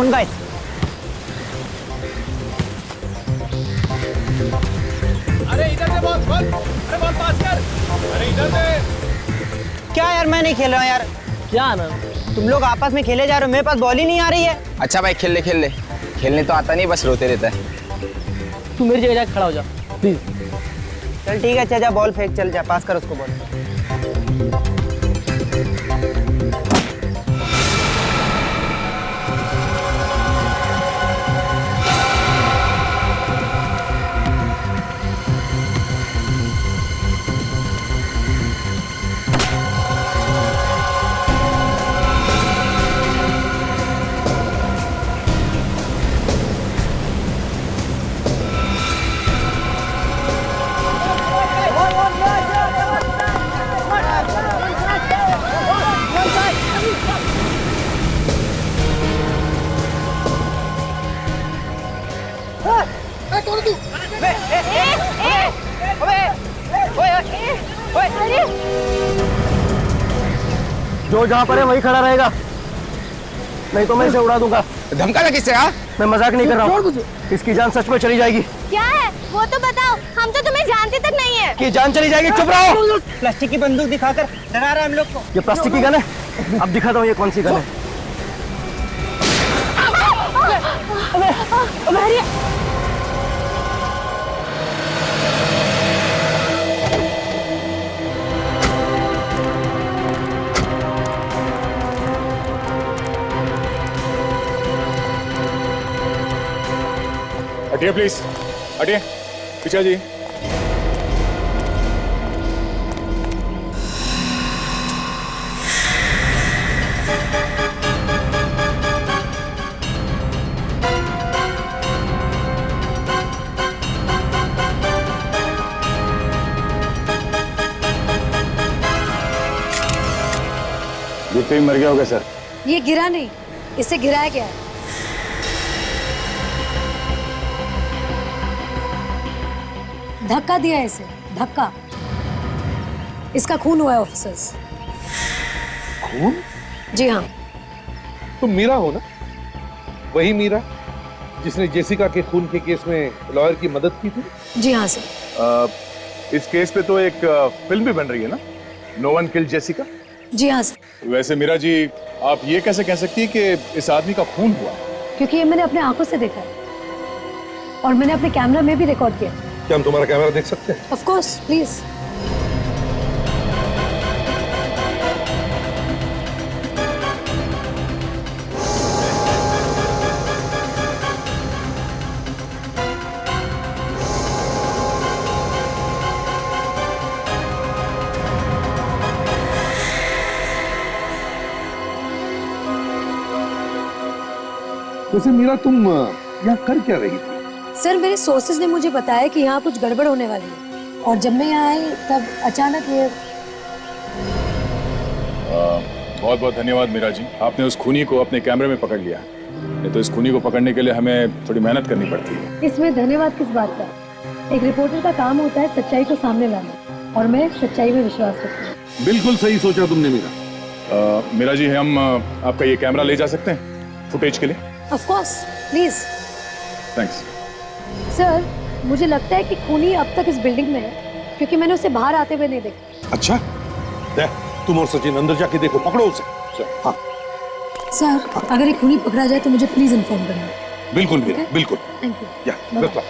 On guys. अरे इधर से बॉल बॉल, अरे बॉल पास कर, अरे इधर से। क्या यार, मैं नहीं खेल रहा हूँ यार। क्या आनंद, तुम लोग आपस में खेले जा रहे हो, मेरे पास बॉल ही नहीं आ रही है। अच्छा भाई खेल ले खेलने तो आता नहीं, बस रोते रहता है। तू मेरी जगह जाके खड़ा हो जा प्लीज। चल ठीक है, जा बॉल फेंक, चल जा पास कर उसको बॉल। जो जहाँ पर है वही खड़ा रहेगा, नहीं तो मैं इसे उड़ा दूंगा। धमका लगा किससे? हाँ मैं मजाक नहीं कर रहा हूँ, इसकी जान सच में चली जाएगी। क्या है वो तो बताओ, हम तो तुम्हें जानते तक नहीं है। कि जान चली जाएगी, चुप रहो। प्लास्टिक की बंदूक दिखाकर डरा रहा है हम लोग को। ये प्लास्टिक की गन है, अब दिखाता हूँ ये कौन सी गन है। हटिए प्लीज, हटिए पीछे जी। गिरते ही मर गया होगा सर। ये गिरा नहीं, इसे गिराया गया है। धक्का दिया है इसे, धक्का। इसका खून हुआ है ऑफिसर्स। खून? जी हाँ। तुम मीरा हो ना? वही मीरा जिसने जेसिका के खून के केस में लॉयर की मदद की थी? जी हाँ सर। इस केस पे तो एक फिल्म भी बन रही है ना, नो वन किल्ड जेसिका। जी हाँ सर। वैसे मीरा जी, आप ये कैसे कह सकती है कि इस आदमी का खून हुआ? क्योंकि ये मैंने अपने आंखों से देखा है और मैंने अपने कैमरा में भी रिकॉर्ड किया। क्या हम तुम्हारा कैमरा देख सकते हैं? Of course, please. वैसे मीरा तुम यहाँ कर क्या रही थी? सर, मेरे सोर्सेज ने मुझे बताया कि यहाँ कुछ गड़बड़ होने वाली है और जब मैं यहाँ आई तब अचानक ये। बहुत बहुत धन्यवाद मीरा जी, आपने उस खूनी को अपने कैमरे में पकड़ लिया। नहीं तो इस खूनी को पकड़ने के लिए हमें थोड़ी मेहनत करनी पड़ती है। इसमें धन्यवाद किस बात का? एक रिपोर्टर का काम होता है सच्चाई को सामने लाना और मैं सच्चाई में विश्वास रखती हूँ। बिल्कुल सही सोचा तुमने मीरा। मीरा जी, हम आपका ये कैमरा ले जा सकते हैं फुटेज के लिए? Of course, please. Thanks. Sir, मुझे लगता है कि खूनी अब तक इस बिल्डिंग में है क्योंकि मैंने उसे बाहर आते हुए नहीं देखा। अच्छा, तुम और सचिन अंदर जाके देखो, पकड़ो उसे। हाँ सर, अगर एक खूनी पकड़ा जाए तो मुझे प्लीज इन्फॉर्म करना। बिल्कुल मीरा, बिल्कुल। Thank you. या good luck.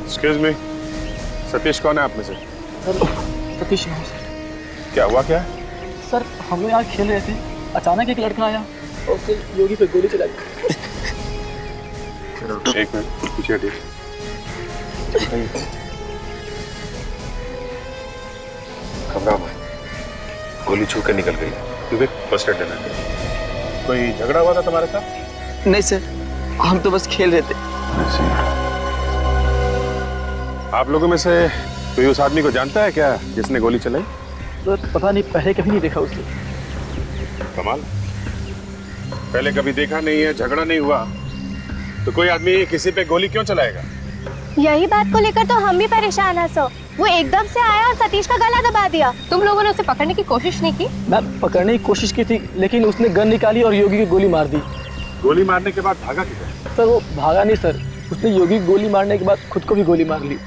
Excuse me, Satish कौन है आप में से? सर, सतीश नाम सर। क्या हुआ क्या? सर, हम लोग यहाँ खेल रहे थे, अचानक एक लड़का आया और उससे योगी पे गोली चला दी। एक मिनट पीछे हटिए। घबराओ मत, गोली छू के निकल गई। क्योंकि फर्स्ट एड देना है। कोई झगड़ा हुआ था तुम्हारे साथ? नहीं सर, हम तो बस खेल रहे थे। आप लोगों में से कोई उस आदमी को जानता है क्या जिसने गोली चलाई? सर, पता नहीं, पहले कभी नहीं देखा उसे। कमाल, पहले कभी देखा नहीं है, झगड़ा नहीं हुआ, तो कोई आदमी किसी पे गोली क्यों चलाएगा? यही बात को लेकर तो हम भी परेशान हैं सर। वो एकदम से आया और सतीश का गला दबा दिया। तुम लोगों ने उसे पकड़ने की कोशिश नहीं की? मैम पकड़ने की कोशिश की थी, लेकिन उसने गन निकाली और योगी की गोली मार दी। गोली मारने के बाद भागा किधर? सर वो भागा नहीं सर, उसने योगी की गोली मारने के बाद खुद को भी गोली मार ली।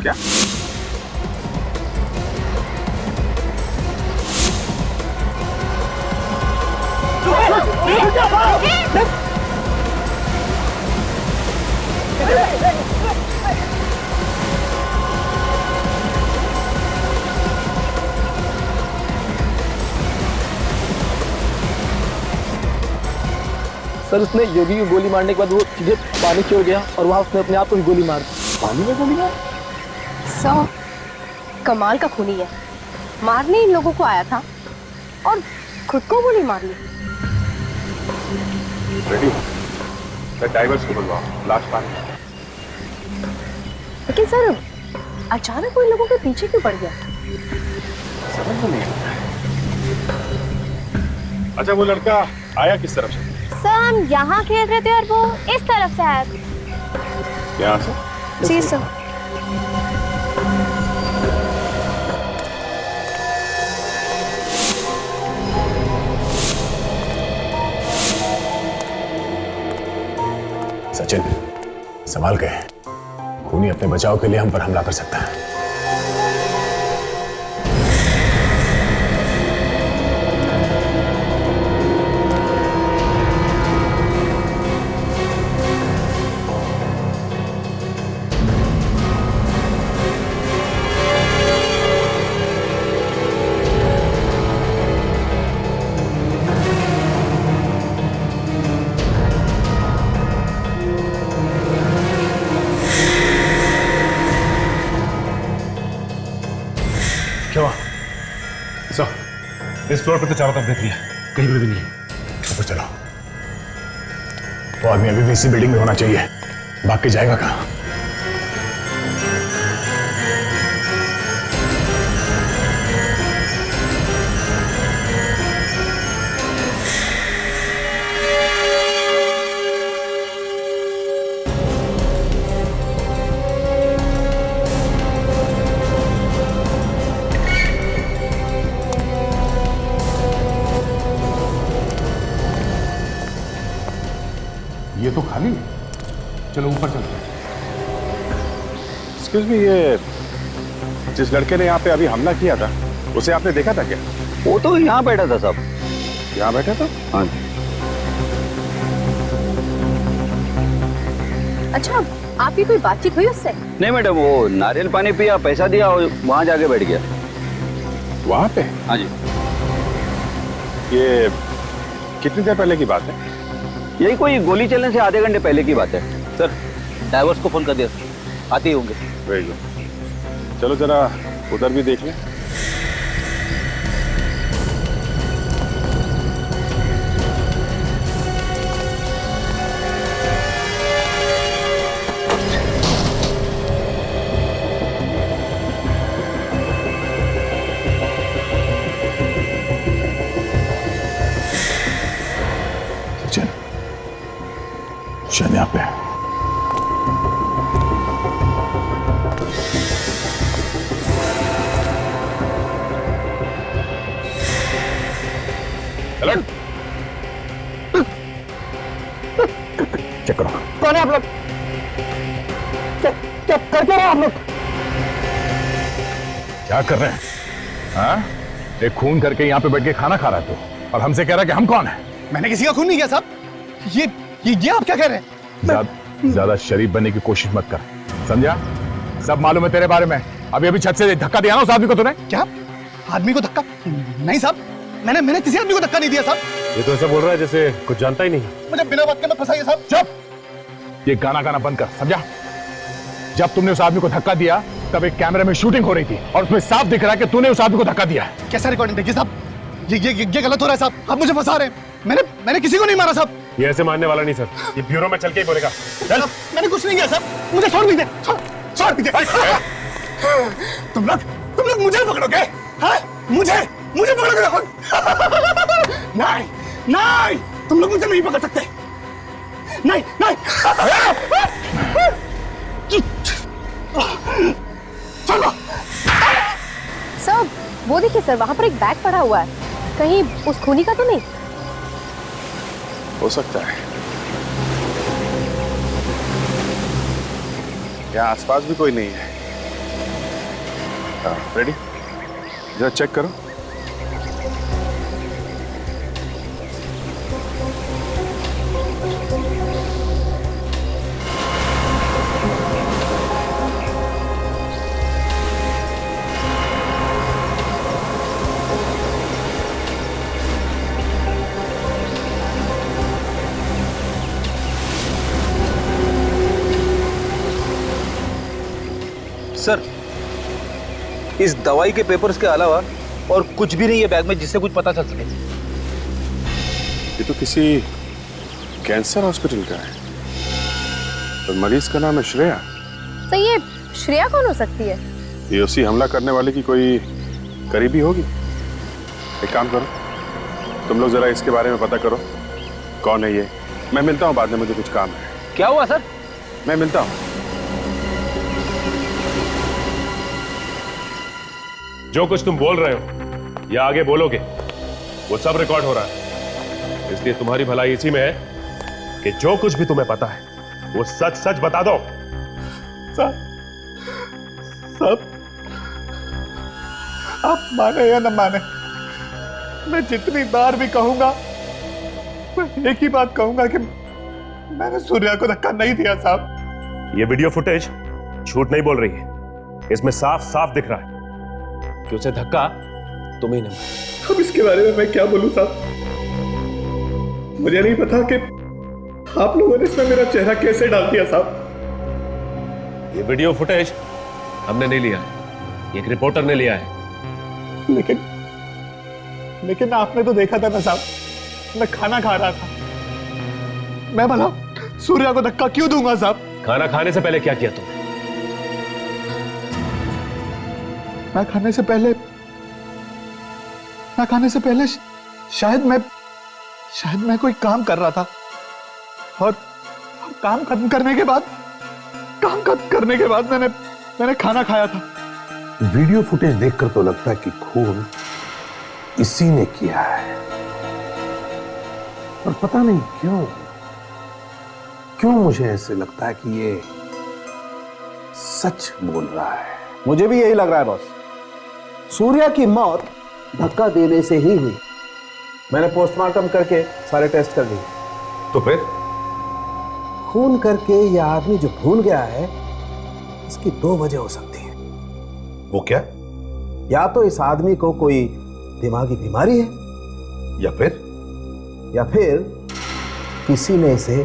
क्या? सर उसने योगी की गोली मारने के बाद वो सीधे पानी की ओर गया और वहाँ उसने अपने आप को भी गोली मार दी। पानी में गोली मार? सो कमाल का खूनी है, मारने इन लोगों को आया था और खुद को गोली मार ली। रेडी हो सर, ड्राइवर्स को बुलवाओ, लाश पानी। लेकिन सर अचानक वो इन लोगों के पीछे क्यों पड़ गया? समझ में नहीं आता। अच्छा वो लड़का आया किस तरफ से? सर हम यहाँ खेल रहे थे और वो इस तरफ से आया। यहाँ से? जी सर। सचिन संभाल के, खूनी अपने बचाव के लिए हम पर हमला कर सकता है। क्या हुआ? इस फ्लोर पे तो चारों तरफ देख लिया, कहीं भी नहीं। ऊपर चलो, वो आदमी अभी भी इसी बिल्डिंग में होना चाहिए, भाग के जाएगा कहाँ? ये तो खाली है, चलो ऊपर चलते हैं। एक्सक्यूज मी, ये जिस लड़के ने यहाँ पे अभी हमला किया था उसे आपने देखा था क्या? वो तो यहाँ बैठा था साहब। यहाँ बैठा था? हाँ। अच्छा आपकी कोई बातचीत हुई उससे? नहीं मैडम, वो नारियल पानी पिया, पैसा दिया और वहाँ जाके बैठ गया। वहाँ पे? हाँ जी। ये कितनी देर पहले की बात है? यही कोई गोली चलने से आधे घंटे पहले की बात है सर। ड्राइवर्स को फोन कर दिया, आते ही होंगे। वेरी गुड, चलो जरा उधर भी देख लें। सचिन शायद यहाँ पे है। चेक करो। कौन है आप लोग? क्या कर रहे हो आप लोग? क्या कर रहे हैं? हाँ? एक खून करके यहाँ पे बैठ के खाना खा रहा है तू, और हमसे कह रहा है कि हम कौन है? मैंने किसी का खून नहीं किया साहब। ये आप क्या कह रहे हैं? ज्यादा शरीफ बनने की कोशिश मत कर, समझा? सब मालूम है तेरे बारे में। अभी छत से धक्का दिया ना उस आदमी को तूने। क्या आदमी को धक्का? नहीं साहब, मैंने किसी आदमी को धक्का नहीं दिया साहब। ये तो ऐसा बोल रहा है जैसे कुछ जानता ही नहीं। मुझे बिना बात के मत फंसाइए साहब। चुप, ये गाना गाना बंद कर, समझा? जब तुमने उस आदमी को धक्का दिया तब एक कैमरे में शूटिंग हो रही थी और उसमें साफ दिख रहा है कि तूने उस आदमी को धक्का दिया है। कैसा रिकॉर्डिंग देखिए साहब? ये गलत हो रहा है साहब, आप मुझे फंसा रहे हैं। मैंने किसी को नहीं मारा साहब। ये ऐसे मानने वाला नहीं सर, ये ब्यूरो में चल के ही बोलेगा। चल, मैंने कुछ नहीं किया साहब, मुझे छोड़ दीजिए, छोड़ दीजिए। तुम लोग मुझे पकड़ोगे? हाँ? मुझे पकड़ोगे? नहीं, तुम लोग मुझे नहीं पकड़ सकते। नहीं। चलो देखिए सर, वहाँ पर एक बैग पड़ा हुआ है, कहीं उस खूनी का तो नहीं? हो सकता है। यहाँ आसपास भी कोई नहीं है। हाँ, रेडी? जरा चेक करो। सर, इस दवाई के पेपर्स के अलावा और कुछ भी नहीं है बैग में जिससे कुछ पता चल सके। ये तो किसी कैंसर हॉस्पिटल का है और मरीज का नाम है श्रेया। तो ये श्रेया कौन हो सकती है? ये उसी हमला करने वाले की कोई करीबी होगी। एक काम करो, तुम लोग जरा इसके बारे में पता करो, कौन है ये। मैं मिलता हूँ बाद में, मुझे कुछ काम है। क्या हुआ सर? मैं मिलता हूँ। जो कुछ तुम बोल रहे हो या आगे बोलोगे वो सब रिकॉर्ड हो रहा है, इसलिए तुम्हारी भलाई इसी में है कि जो कुछ भी तुम्हें पता है वो सच सच बता दो। साहब, आप माने या न माने, मैं जितनी बार भी कहूंगा मैं एक ही बात कहूंगा कि मैंने सूर्या को धक्का नहीं दिया साहब। ये वीडियो फुटेज झूठ नहीं बोल रही है, इसमें साफ साफ दिख रहा है कि उसे धक्का तुम ही ने मारा। अब इसके बारे में मैं क्या बोलूं साहब? मुझे नहीं पता कि आप लोगों ने इसमें मेरा चेहरा कैसे डाल दिया साहब। ये वीडियो फुटेज हमने नहीं लिया है, एक रिपोर्टर ने लिया है। लेकिन आपने तो देखा था ना साहब, मैं खाना खा रहा था। मैं भला सूर्या को धक्का क्यों दूंगा साहब? खाना खाने से पहले क्या किया तुमने? मैं खाने से पहले शायद मैं कोई काम कर रहा था और काम खत्म करने के बाद मैंने खाना खाया था। वीडियो फुटेज देखकर तो लगता है कि खून इसी ने किया है, और पता नहीं क्यों मुझे ऐसे लगता है कि ये सच बोल रहा है। मुझे भी यही लग रहा है बॉस। सूर्या की मौत धक्का देने से ही हुई। मैंने पोस्टमार्टम करके सारे टेस्ट कर दिए। तो फिर खून करके यह आदमी जो भूल गया है, इसकी दो वजह हो सकती है। वो क्या? या तो इस आदमी को कोई दिमागी बीमारी है, या फिर किसी ने इसे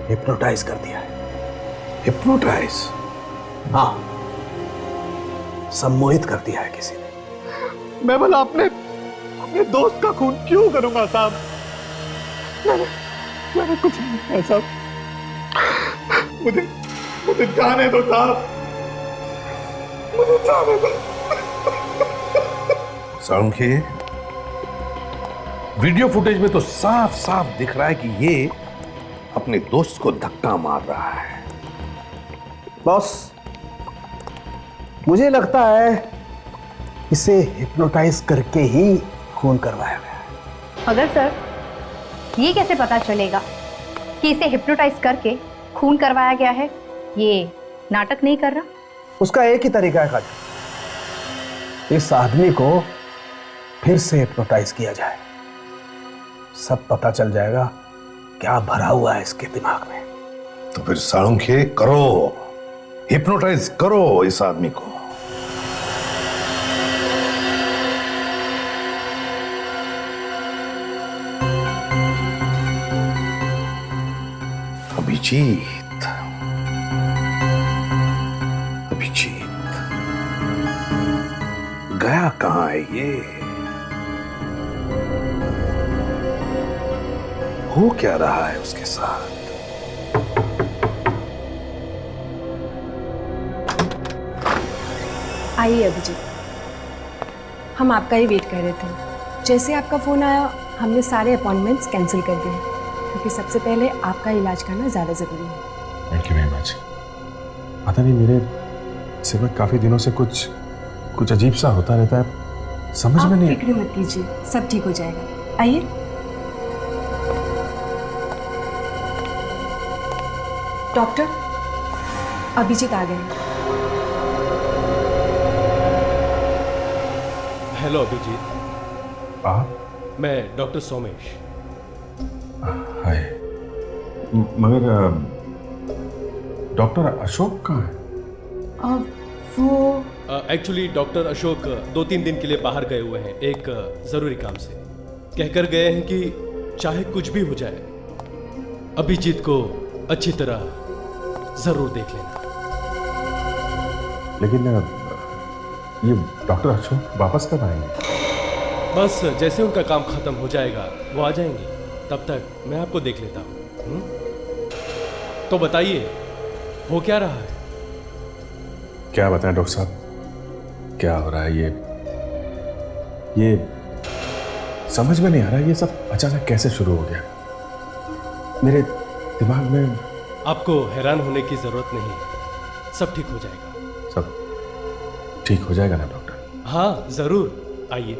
हिप्नोटाइज कर दिया है। हिप्नोटाइज? हाँ, सम्मोहित कर दिया है किसी ने। मैं भला अपने दोस्त का खून क्यों करूंगा साहब? मैंने कुछ नहीं किया साहब। मुझे जाने दो साहब, मुझे जाने दो। साउंड, वीडियो फुटेज में तो साफ साफ दिख रहा है कि ये अपने दोस्त को धक्का मार रहा है। बॉस, मुझे लगता है इसे हिप्नोटाइज करके ही खून करवाया गया। मगर सर, ये कैसे पता चलेगा कि इसे हिप्नोटाइज करके खून करवाया गया है? ये नाटक नहीं कर रहा? उसका एक ही तरीका है खाली, इस आदमी को फिर से हिप्नोटाइज किया जाए, सब पता चल जाएगा क्या भरा हुआ है इसके दिमाग में। तो फिर साळुंखे करो, हिप्नोटाइज करो इस आदमी को। अभिजीत गया कहां है ये? हो क्या रहा है उसके साथ? आइए अभिजीत, हम आपका ही वेट कर रहे थे। जैसे आपका फोन आया, हमने सारे अपॉइंटमेंट्स कैंसिल कर दिए, क्योंकि सबसे पहले आपका इलाज करना ज़्यादा ज़रूरी है। Thank you very much. पता नहीं, मेरे सिर में काफ़ी दिनों से कुछ अजीब सा होता रहता है। समझ में नहीं। फिक्र मत कीजिए, सब ठीक हो जाएगा। आइए। डॉक्टर, अभिजीत आ गए। हेलो अभिजीत। आप? मैं डॉक्टर सोमेश। हाय। मगर डॉक्टर अशोक कहाँ है? वो एक्चुअली डॉक्टर अशोक 2-3 दिन के लिए बाहर गए हुए हैं, एक जरूरी काम से। कहकर गए हैं कि चाहे कुछ भी हो जाए, अभिजीत को अच्छी तरह जरूर देख लेना। लेकिन ये डॉक्टर अशोक वापस कब आएंगे? बस जैसे उनका काम खत्म हो जाएगा वो आ जाएंगे, तब तक मैं आपको देख लेता हूँ। तो बताइए, हो क्या रहा है? क्या बताएं डॉक्टर साहब, क्या हो रहा है? ये समझ में नहीं आ रहा, ये सब अचानक कैसे शुरू हो गया मेरे दिमाग में। आपको हैरान होने की जरूरत नहीं, सब ठीक हो जाएगा। सब ठीक हो जाएगा ना डॉक्टर? हाँ जरूर, आइए।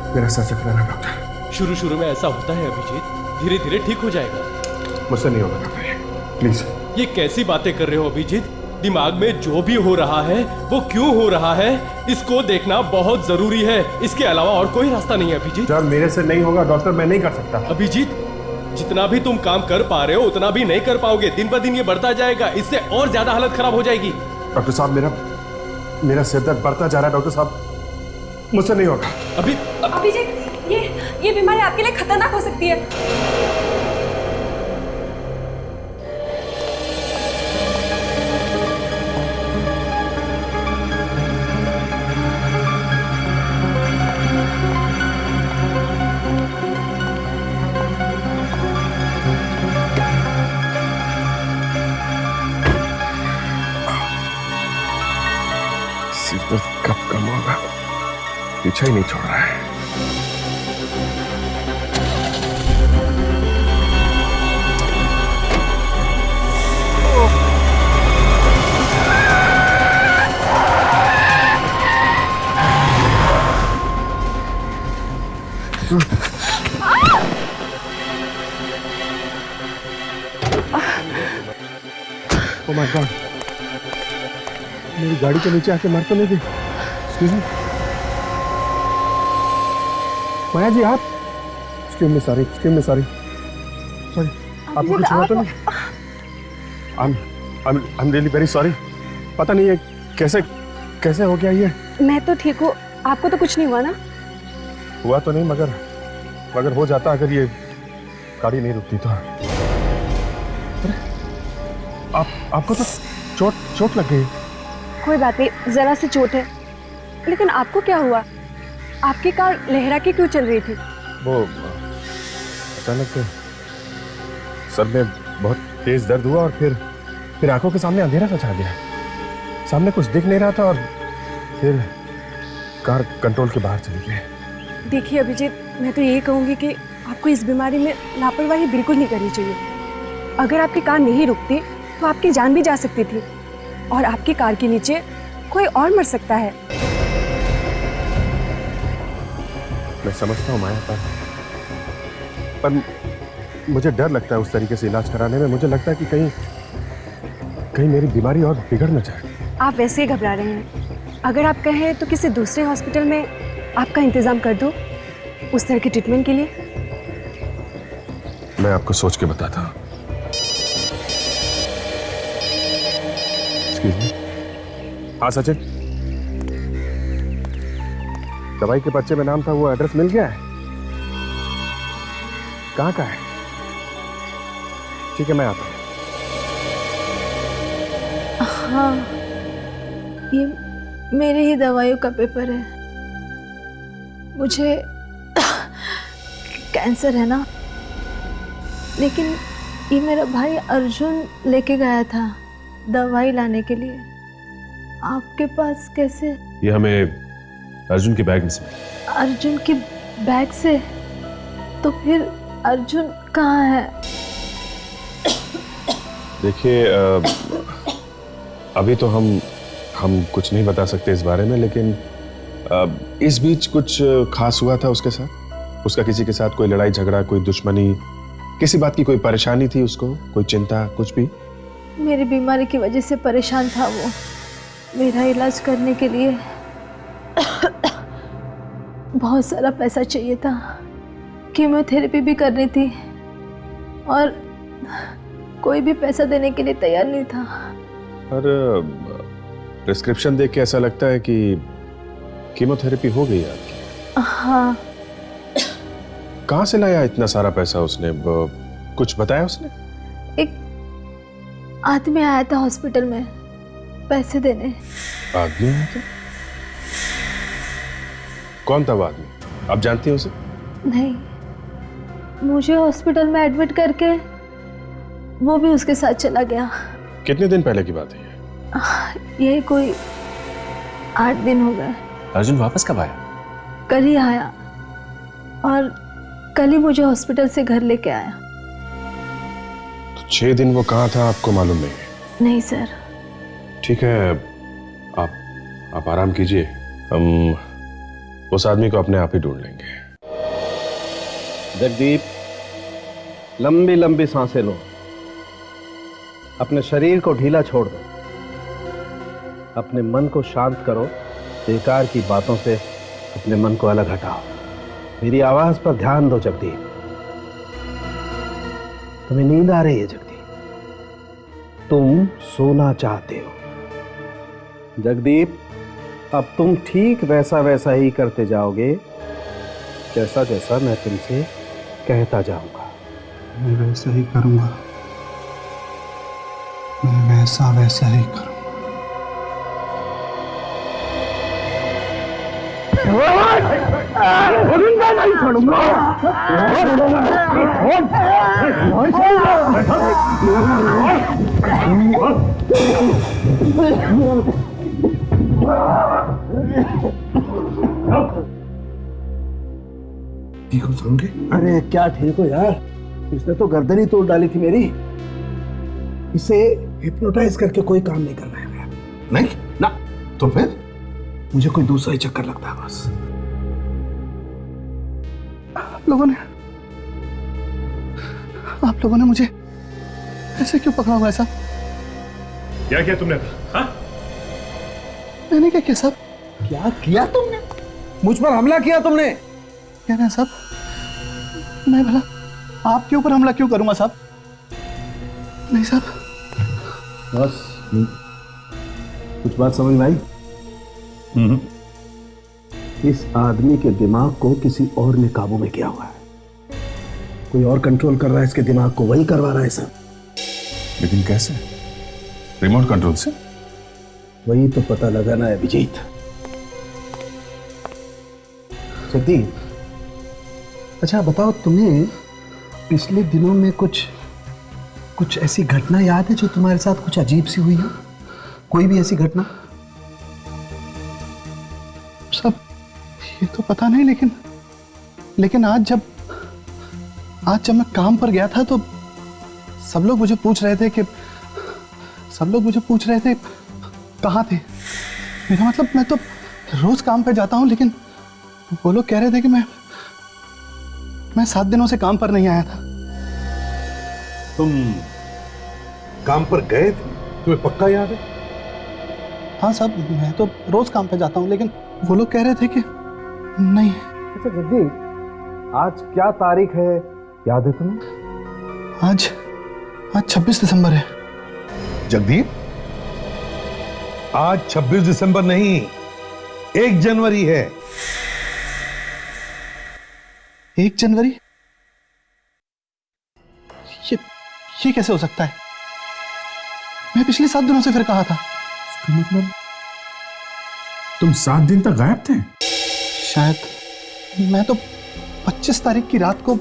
मेरा सर चकरा रहा डॉक्टर। शुरू में ऐसा होता है अभिजीत, धीरे धीरे ठीक हो जाएगा। मुझसे नहीं होगा डॉक्टर, प्लीज। ये कैसी बातें कर रहे हो अभिजीत? दिमाग में जो भी हो रहा है वो क्यों हो रहा है, इसको देखना बहुत जरूरी है। इसके अलावा और कोई रास्ता नहीं है अभिजीत। जब मेरे से नहीं होगा डॉक्टर, मैं नहीं कर सकता। अभिजीत, जितना भी तुम काम कर पा रहे हो उतना भी नहीं कर पाओगे। दिन पर दिन ये बढ़ता जाएगा, इससे और ज्यादा हालत खराब हो जाएगी। डॉक्टर साहब, मेरा सिर दर्द बढ़ता जा रहा है डॉक्टर साहब, मुझसे नहीं होगा। अभिजीत, ये बीमारी आपके लिए खतरनाक हो सकती है। सिर दर्द कब कम होगा, पीछा ही नहीं छोड़ रहा है। Oh my God! मेरी गाड़ी के नीचे आके मर तो नहीं गई? Excuse me? माया जी, आप? Excuse me, sorry. Sorry. आपको कुछ हुआ तो नहीं? I'm really very sorry. पता नहीं है कैसे हो गया ये? मैं तो ठीक हूँ, आपको तो कुछ नहीं हुआ ना? हुआ तो नहीं, मगर हो जाता अगर ये गाड़ी नहीं रुकती तो। आपको तो चोट लग गई। कोई बात नहीं, जरा सी चोट है। लेकिन आपको क्या हुआ? आपकी कार लहरा के क्यों चल रही थी? वो अचानक सर में बहुत तेज दर्द हुआ और फिर आंखों के सामने अंधेरा सा छा गया। सामने कुछ दिख नहीं रहा था और फिर कार कंट्रोल के बाहर चली गई। देखिए अभिजीत, मैं तो यही कहूँगी कि आपको इस बीमारी में लापरवाही बिल्कुल नहीं करनी चाहिए। अगर आपकी कार नहीं रुकती तो आपकी जान भी जा सकती थी और आपकी कार के नीचे कोई और मर सकता है। मैं समझता हूँ माया, पर मुझे डर लगता है उस तरीके से इलाज कराने में। मुझे लगता है कि कहीं मेरी बीमारी और बिगड़ न जाए। आप वैसे ही घबरा रहे हैं। अगर आप कहें तो किसी दूसरे हॉस्पिटल में आपका इंतजाम कर दो उस तरह के ट्रीटमेंट के लिए। मैं आपको सोच के बताता हूँ। हाँ सचिन, दवाई के पर्चे में नाम था, वो एड्रेस मिल गया है? कहाँ का है? ठीक है, मैं आता हूँ। हाँ, ये मेरे ही दवाइयों का पेपर है। मुझे कैंसर है ना, लेकिन ये मेरा भाई अर्जुन लेके गया था दवाई लाने के लिए। आपके पास कैसे? ये हमें अर्जुन के बैग में से मिला। अर्जुन के बैग से? तो फिर अर्जुन कहाँ है? देखिए, अभी तो हम कुछ नहीं बता सकते इस बारे में, लेकिन इस बीच कुछ खास हुआ था उसके साथ? उसका किसी के साथ कोई लड़ाई झगड़ा, कोई दुश्मनी, किसी बात की कोई परेशानी थी उसको, कोई चिंता, कुछ भी? मेरी बीमारी की वजह से परेशान था वो। मेरा इलाज करने के लिए बहुत सारा पैसा चाहिए था। कीमोथेरेपी भी करनी थी और कोई भी पैसा देने के लिए तैयार नहीं था। पर प्रिस्क्रिप्शन देख के ऐसा लगता है कि कीमोथेरेपी हो गई आपकी। हाँ। कहाँ से लाया इतना सारा पैसा उसने? कुछ बताया उसने? एक आदमी आया था हॉस्पिटल में पैसे देने। आदमी आया था? कौन था वो आदमी? आप जानती हैं उसे? नहीं, मुझे हॉस्पिटल में एडमिट करके वो भी उसके साथ चला गया। कितने दिन पहले की बात है ये कोई 8 दिन हो गए। अर्जुन वापस कब आया? कल ही आया और कल ही मुझे हॉस्पिटल से घर लेके आया। तो 6 दिन वो कहाँ था आपको मालूम नहीं? नहीं सर। ठीक है, आप आराम कीजिए, हम उस आदमी को अपने आप ही ढूंढ लेंगे। जगदीप, लंबी लंबी सांसें लो, अपने शरीर को ढीला छोड़ दो, अपने मन को शांत करो, बेकार की बातों से अपने मन को अलग हटाओ। मेरी आवाज पर ध्यान दो जगदीप। तुम्हें नींद आ रही है जगदीप? तुम सोना चाहते हो जगदीप। अब तुम ठीक वैसा वैसा ही करते जाओगे जैसा जैसा मैं तुमसे कहता जाऊंगा। मैं वैसा ही करूंगा, मैं वैसा वैसा ही करूंगा। नहीं छोड़ूंगा। ठीक हो समझे? अरे क्या ठीक हो यार, इसने तो गर्दन ही तोड़ डाली थी मेरी। इसे हिप्नोटाइज करके कोई काम नहीं करना है। नहीं ना, तो फिर मुझे कोई दूसरा ही चक्कर लगता है बस। आप लोगों ने मुझे ऐसे क्यों पकड़ा हुआ है साहब? क्या किया तुमने? हाँ? मैंने क्या किया साहब? क्या किया तुमने? मुझ पर हमला किया तुमने? क्या ना साहब, मैं भला आपके ऊपर हमला क्यों करूंगा साहब? नहीं साहब। बस कुछ बात समझ में आई? इस आदमी के दिमाग को किसी और ने काबू में किया हुआ है। कोई और कंट्रोल कर रहा है इसके दिमाग को, वही करवा रहा है सब। लेकिन कैसे? रिमोट कंट्रोल से? वही तो पता लगाना है अभिजीत। जगदीप, अच्छा बताओ, तुम्हें पिछले दिनों में कुछ ऐसी घटना याद है जो तुम्हारे साथ कुछ अजीब सी हुई हो? कोई भी ऐसी घटना? सब ये तो पता नहीं, लेकिन आज जब मैं काम पर गया था तो सब लोग मुझे पूछ रहे थे कहाँ थे। मेरा मतलब मैं तो रोज काम पे जाता हूँ, लेकिन वो लोग कह रहे थे कि मैं 7 दिनों से काम पर नहीं आया था। तुम काम पर गए थे? तुम्हें पक्का याद है? हाँ साहब, मैं तो रोज काम पे जाता हूँ, लेकिन वो लोग कह रहे थे कि नहीं। अच्छा जगदीप, आज क्या तारीख है, याद है तुम्हें? आज 26 दिसंबर है। जगदीप, आज 26 दिसंबर नहीं, 1 जनवरी है। 1 जनवरी? ये कैसे हो सकता है? मैं पिछले 7 दिनों से फिर कहा था। इसका मतलब तुम 7 दिन तक गायब थे? शायद। मैं तो 25 तारीख की रात को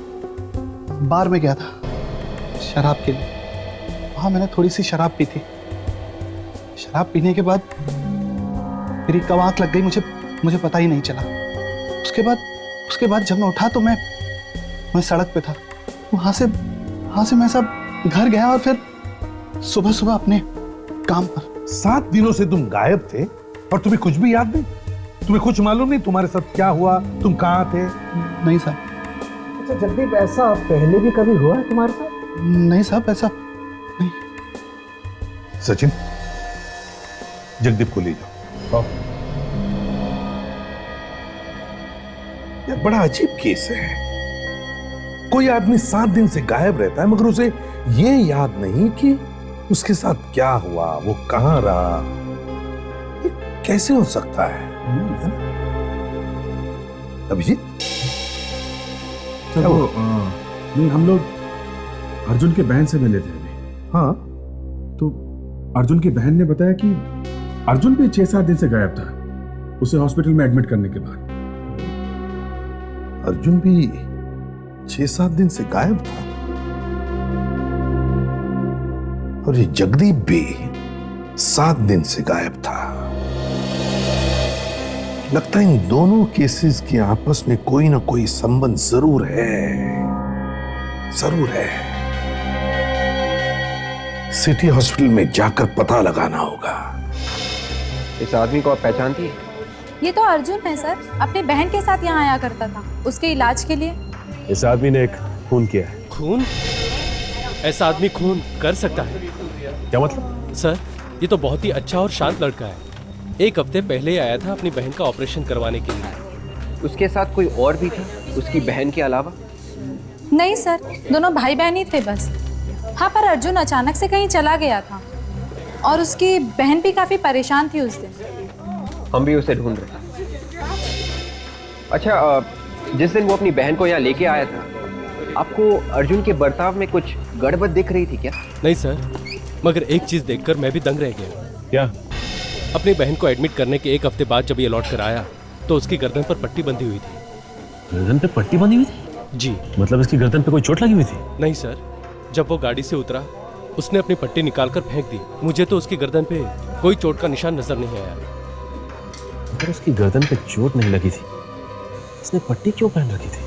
बार में गया था शराब के लिए। वहां मैंने थोड़ी सी शराब पी थी। शराब पीने के बाद मेरी कब आंख लग गई मुझे पता ही नहीं चला। उसके बाद जब मैं उठा तो मैं सड़क पे था। वहां से मैं सब घर गया और फिर सुबह अपने काम पर। 7 दिनों से तुम गायब थे और तुम्हें कुछ भी याद नहीं? तुम्हें कुछ मालूम नहीं तुम्हारे साथ क्या हुआ, तुम कहाँ थे? नहीं साहब। अच्छा जगदीप, ऐसा पहले भी कभी हुआ है तुम्हारे साथ? नहीं साहब, ऐसा नहीं। सचिन, जगदीप को ले जाओ। यार बड़ा अजीब केस है। कोई आदमी 7 दिन से गायब रहता है मगर उसे ये याद नहीं कि उसके साथ क्या हुआ, वो कहां रहा। ये कैसे हो सकता है? अभिजीत, चलो नहीं, हम लोग अर्जुन के बहन से मिले थे अभी। हाँ, तो अर्जुन की बहन ने बताया कि अर्जुन भी 6-7 दिन से गायब था, उसे हॉस्पिटल में एडमिट करने के बाद। अर्जुन भी 6-7 दिन से गायब था और ये जगदीप भी 7 दिन से गायब था। लगता है इन दोनों केसेस के आपस में कोई ना कोई संबंध जरूर है। सिटी हॉस्पिटल में जाकर पता लगाना होगा। इस आदमी को आप पहचानती है? ये तो अर्जुन है सर, अपनी बहन के साथ यहाँ आया करता था उसके इलाज के लिए। इस आदमी ने एक खून किया है। खून? ऐसा आदमी खून कर सकता है? क्या मतलब? सर, ये तो बहुत ही अच्छा और शांत लड़का है। 1 हफ्ते पहले ही आया था अपनी बहन का ऑपरेशन करवाने के लिए। उसके साथ कोई और भी था उसकी बहन के अलावा? नहीं सर, दोनों भाई बहन ही थे बस। हाँ, पर अर्जुन अचानक से कहीं चला गया था और उसकी बहन भी काफी परेशान थी उस दिन। हम भी उसे ढूंढ रहे हैं। अच्छा, जिस दिन वो अपनी बहन को यहाँ लेके आया था, आपको अर्जुन के बर्ताव में कुछ गड़बड़ दिख रही थी क्या? नहीं सर, मगर एक चीज देखकर मैं भी दंग रह गया। क्या? अपनी बहन को एडमिट करने के 1 हफ्ते बाद जब ये लौट कर आया तो उसकी गर्दन पर पट्टी बंधी हुई थी। गर्दन पे पट्टी बंधी हुई थी? जी। मतलब इसकी गर्दन पे कोई चोट लगी हुई थी? नहीं सर, जब वो गाड़ी से उतरा उसने अपनी पट्टी निकालकर फेंक दी। मुझे तो उसकी गर्दन पे कोई चोट का निशान नजर नहीं आया। अगर उसकी गर्दन पे चोट नहीं लगी थी, इसने पट्टी क्यों पहन रखी थी?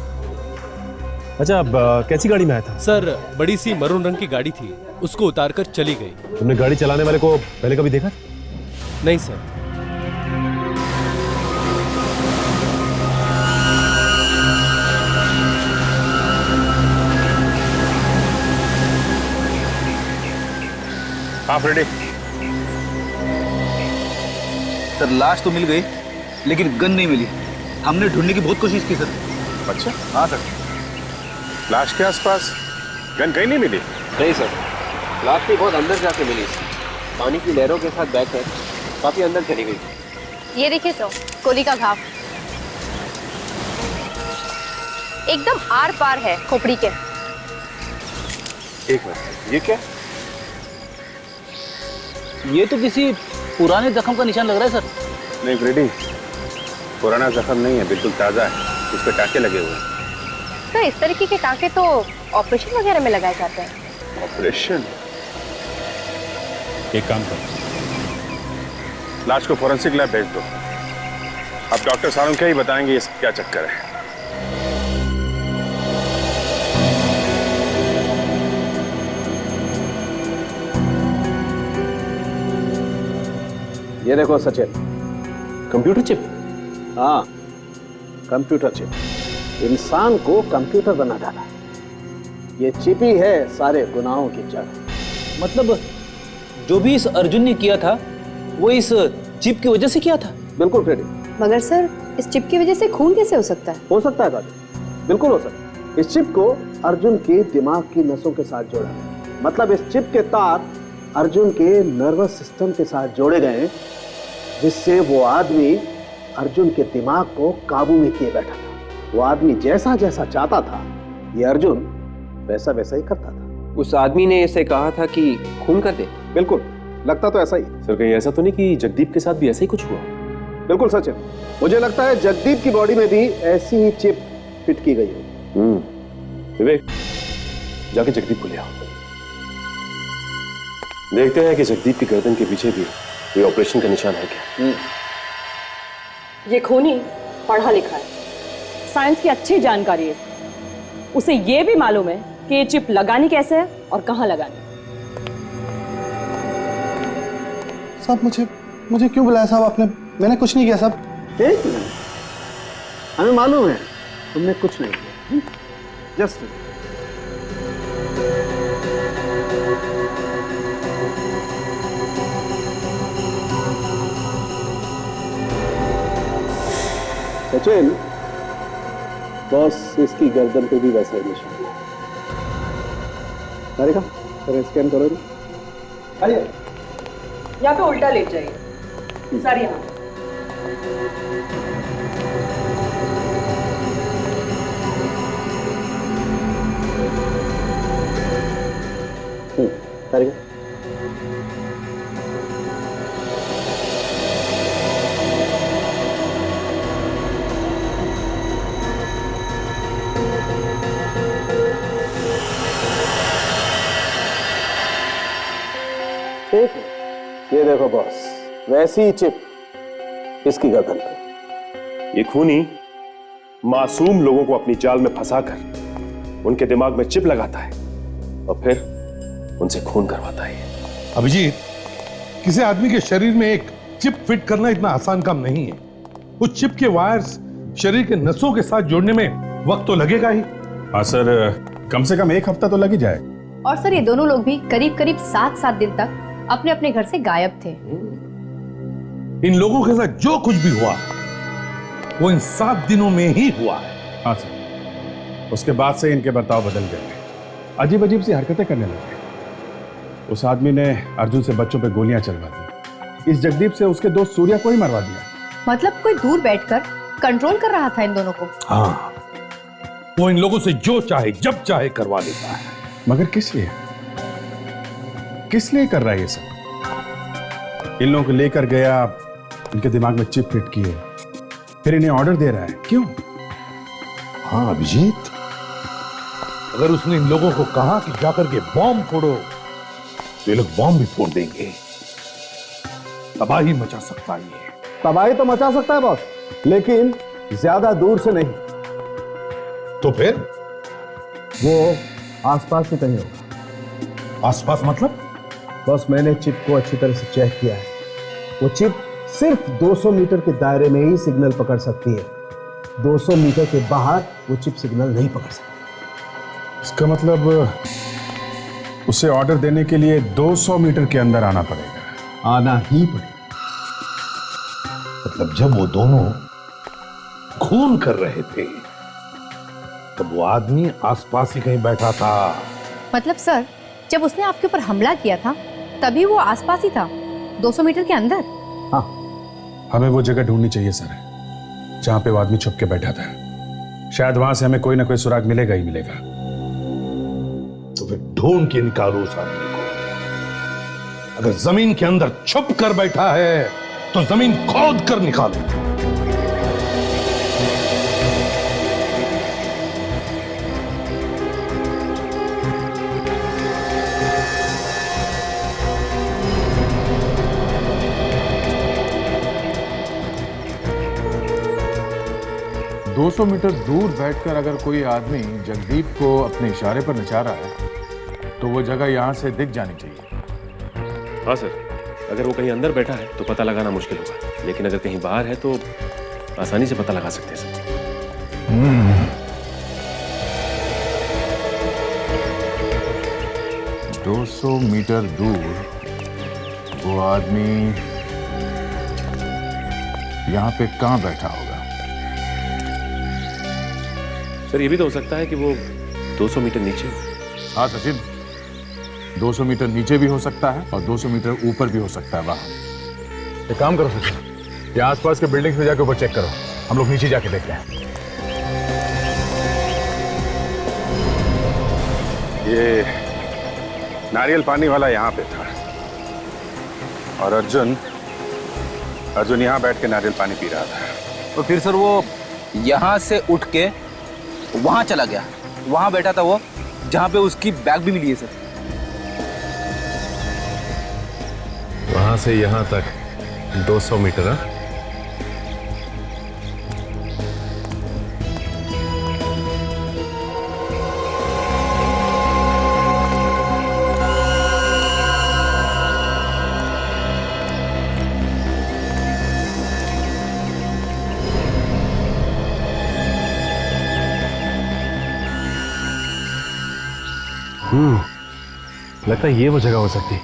अच्छा, अब कैसी गाड़ी में आया था? सर, बड़ी सी मरून रंग की गाड़ी थी, उसको उतारकर चली गई। तुमने गाड़ी चलाने वाले को पहले कभी देखा? नहीं सर। आप रेडी? सर, लाश तो मिल गई लेकिन गन नहीं मिली। हमने ढूंढने की बहुत कोशिश की सर। अच्छा, हाँ सर। लाश के आसपास गन कहीं नहीं मिली? नहीं सर, लाश भी बहुत अंदर जाके मिली। पानी की लहरों के साथ बहकर काफी अंदर चली गई। ये देखिए तो गोली का घाव एकदम आर पार है खोपड़ी के। एक मिनट, ये क्या? ये तो किसी पुराने जख्म का निशान लग रहा है सर। नहीं फ्रेडी, पुराना जख्म नहीं है, बिल्कुल ताजा है। उस पे टाके लगे हुए हैं। तो इस तरीके के टाके तो ऑपरेशन वगैरह में लगाए जाते हैं। ऑपरेशन? एक काम करो, लाश को फोरेंसिक लैब भेज दो। अब डॉक्टर सारों क्या ही बताएंगे ये क्या चक्कर है। ये देखो सचिन, कंप्यूटर चिप? हाँ, कंप्यूटर चिप। इंसान को कंप्यूटर बना डाला। ये चिप ही है सारे गुनाहों की जड़। मतलब जो भी इस अर्जुन ने किया था वो इस चिप की वजह से किया था? बिल्कुल फ्रेडी। मगर सर, इस चिप की वजह से खून कैसे हो सकता है? हो सकता है काजल, बिल्कुल हो सकता है। इस चिप को अर्जुन के दिमाग की नसों के साथ जोड़ा है। मतलब इस चिप के तार अर्जुन के नर्वस सिस्टम के साथ जोड़े गए, जिससे वो आदमी अर्जुन के दिमाग को काबू में किए बैठा था। वो आदमी जैसा जैसा चाहता था, ये अर्जुन वैसा वैसा ही करता था। उस आदमी ने इसे कहा था कि खून कर दे? बिल्कुल, लगता तो ऐसा ही। सर कहीं ऐसा तो नहीं कि जगदीप के साथ भी ऐसा ही कुछ हुआ? बिल्कुल सचिन, मुझे लगता है जगदीप की बॉडी में भी ऐसी ही चिप फिट की गई हो। विवेक, जाके जगदीप को ले आओ। देखते हैं कि जगदीप की गर्दन के पीछे भी कोई ऑपरेशन का निशान है क्या। ये खूनी पढ़ा लिखा है, साइंस की अच्छी जानकारी है। उसे ये भी मालूम है कि ये चिप लगानी कैसे है और कहां लगानी। साहब मुझे क्यों बुलाया साहब आपने? मैंने कुछ नहीं किया साहब। एक मिनट, हमें मालूम है तुमने कुछ नहीं किया। जस्ट सचिन, बस इसकी गर्दन पे भी वैसा ही निशान है। अरे का स्कैन करो। आइए, या तो उल्टा लेट जाइए सर। यहाँ ठीक है, ये देखो बॉस, वैसी ही चिप इसकी गर्दन पे। ये खूनी मासूम लोगों को अपनी जाल में फंसाकर उनके दिमाग में चिप लगाता है और फिर उनसे खून करवाता है। अभिजीत, किसी आदमी के शरीर में एक चिप फिट करना इतना आसान काम नहीं है। उस चिप के वायर्स शरीर के नसों के साथ जोड़ने में वक्त तो लगेगा ही। हाँ सर, कम से कम 1 हफ्ता तो लग ही जाए। और सर, ये दोनों लोग भी करीब करीब 7-7 दिन तक अपने अपने घर से गायब थे। इन लोगों के साथ जो कुछ भी हुआ वो इन 7 दिनों में ही हुआ है। हाँ सर, उसके बाद से इनके बर्ताव बदल गए, अजीब अजीब सी हरकतें करने लगे। उस आदमी ने अर्जुन से बच्चों पे गोलियां चलवा दी। इस जगदीप से उसके दोस्त सूर्या को ही मरवा दिया। मतलब कोई दूर बैठकर कंट्रोल कर रहा था इन दोनों को। हाँ, वो इन लोगों से जो चाहे जब चाहे करवा देता है। मगर किस लिए? किस लिए कर रहा है ये सब? इन लोगों को लेकर गया, इनके दिमाग में चिप फिट किए, फिर इन्हें ऑर्डर दे रहा है। क्यों? हाँ अभिजीत, अगर उसने इन लोगों को कहा कि जाकर के बॉम्ब फोड़ो तो ये लोग बॉम्ब भी फोड़ देंगे। तबाही मचा सकता है ये। तबाही तो मचा सकता है बॉस, लेकिन ज्यादा दूर से नहीं। तो फिर वो आसपास से कहीं होगा। आसपास मतलब? बॉस, मैंने चिप को अच्छी तरह से चेक किया है। वो चिप सिर्फ 200 मीटर के दायरे में ही सिग्नल पकड़ सकती है। 200 मीटर के बाहर वो चिप सिग्नल नहीं पकड़ सकती। इसका मतलब उसे ऑर्डर देने के लिए 200 मीटर के अंदर आना पड़ेगा। आना ही पड़ेगा। मतलब जब वो दोनों खून कर रहे थे तब वो आदमी आसपास ही कहीं बैठा था। मतलब सर, जब उसने आपके ऊपर हमला किया था तभी वो आसपास ही था, 200 मीटर के अंदर। हाँ, हमें वो जगह ढूंढनी चाहिए सर, जहां पे वो आदमी छुप के बैठा था। शायद वहां से हमें कोई ना कोई सुराग मिलेगा ही मिलेगा। तो फिर ढूंढ के निकालो उस आदमी को। अगर जमीन के अंदर छुप कर बैठा है तो जमीन खोद कर निकालो। दो 200 मीटर दूर बैठकर अगर कोई आदमी जगदीप को अपने इशारे पर नचा रहा है तो वो जगह यहां से दिख जानी चाहिए। हाँ सर, अगर वो कहीं अंदर बैठा है तो पता लगाना मुश्किल होगा, लेकिन अगर कहीं बाहर है तो आसानी से पता लगा सकते हैं सर। 200 मीटर दूर वो आदमी यहां पे कहां बैठा होगा? सर ये भी तो हो सकता है कि वो 200 मीटर नीचे हो। हाँ सचिन, 200 मीटर नीचे भी हो सकता है और 200 मीटर ऊपर भी हो सकता है वहां। एक काम करो सचिन, ये आसपास के बिल्डिंग्स में जाके ऊपर चेक करो, हम लोग नीचे जाके देखते हैं। ये नारियल पानी वाला यहाँ पे था और अर्जुन यहाँ बैठ के नारियल पानी पी रहा था। तो फिर सर वो यहाँ से उठ के वहां चला गया, वहां बैठा था वो जहां पे उसकी बैग भी मिली है सर। वहां से यहां तक 200 मीटर है। लगता है ये वो जगह हो सकती है।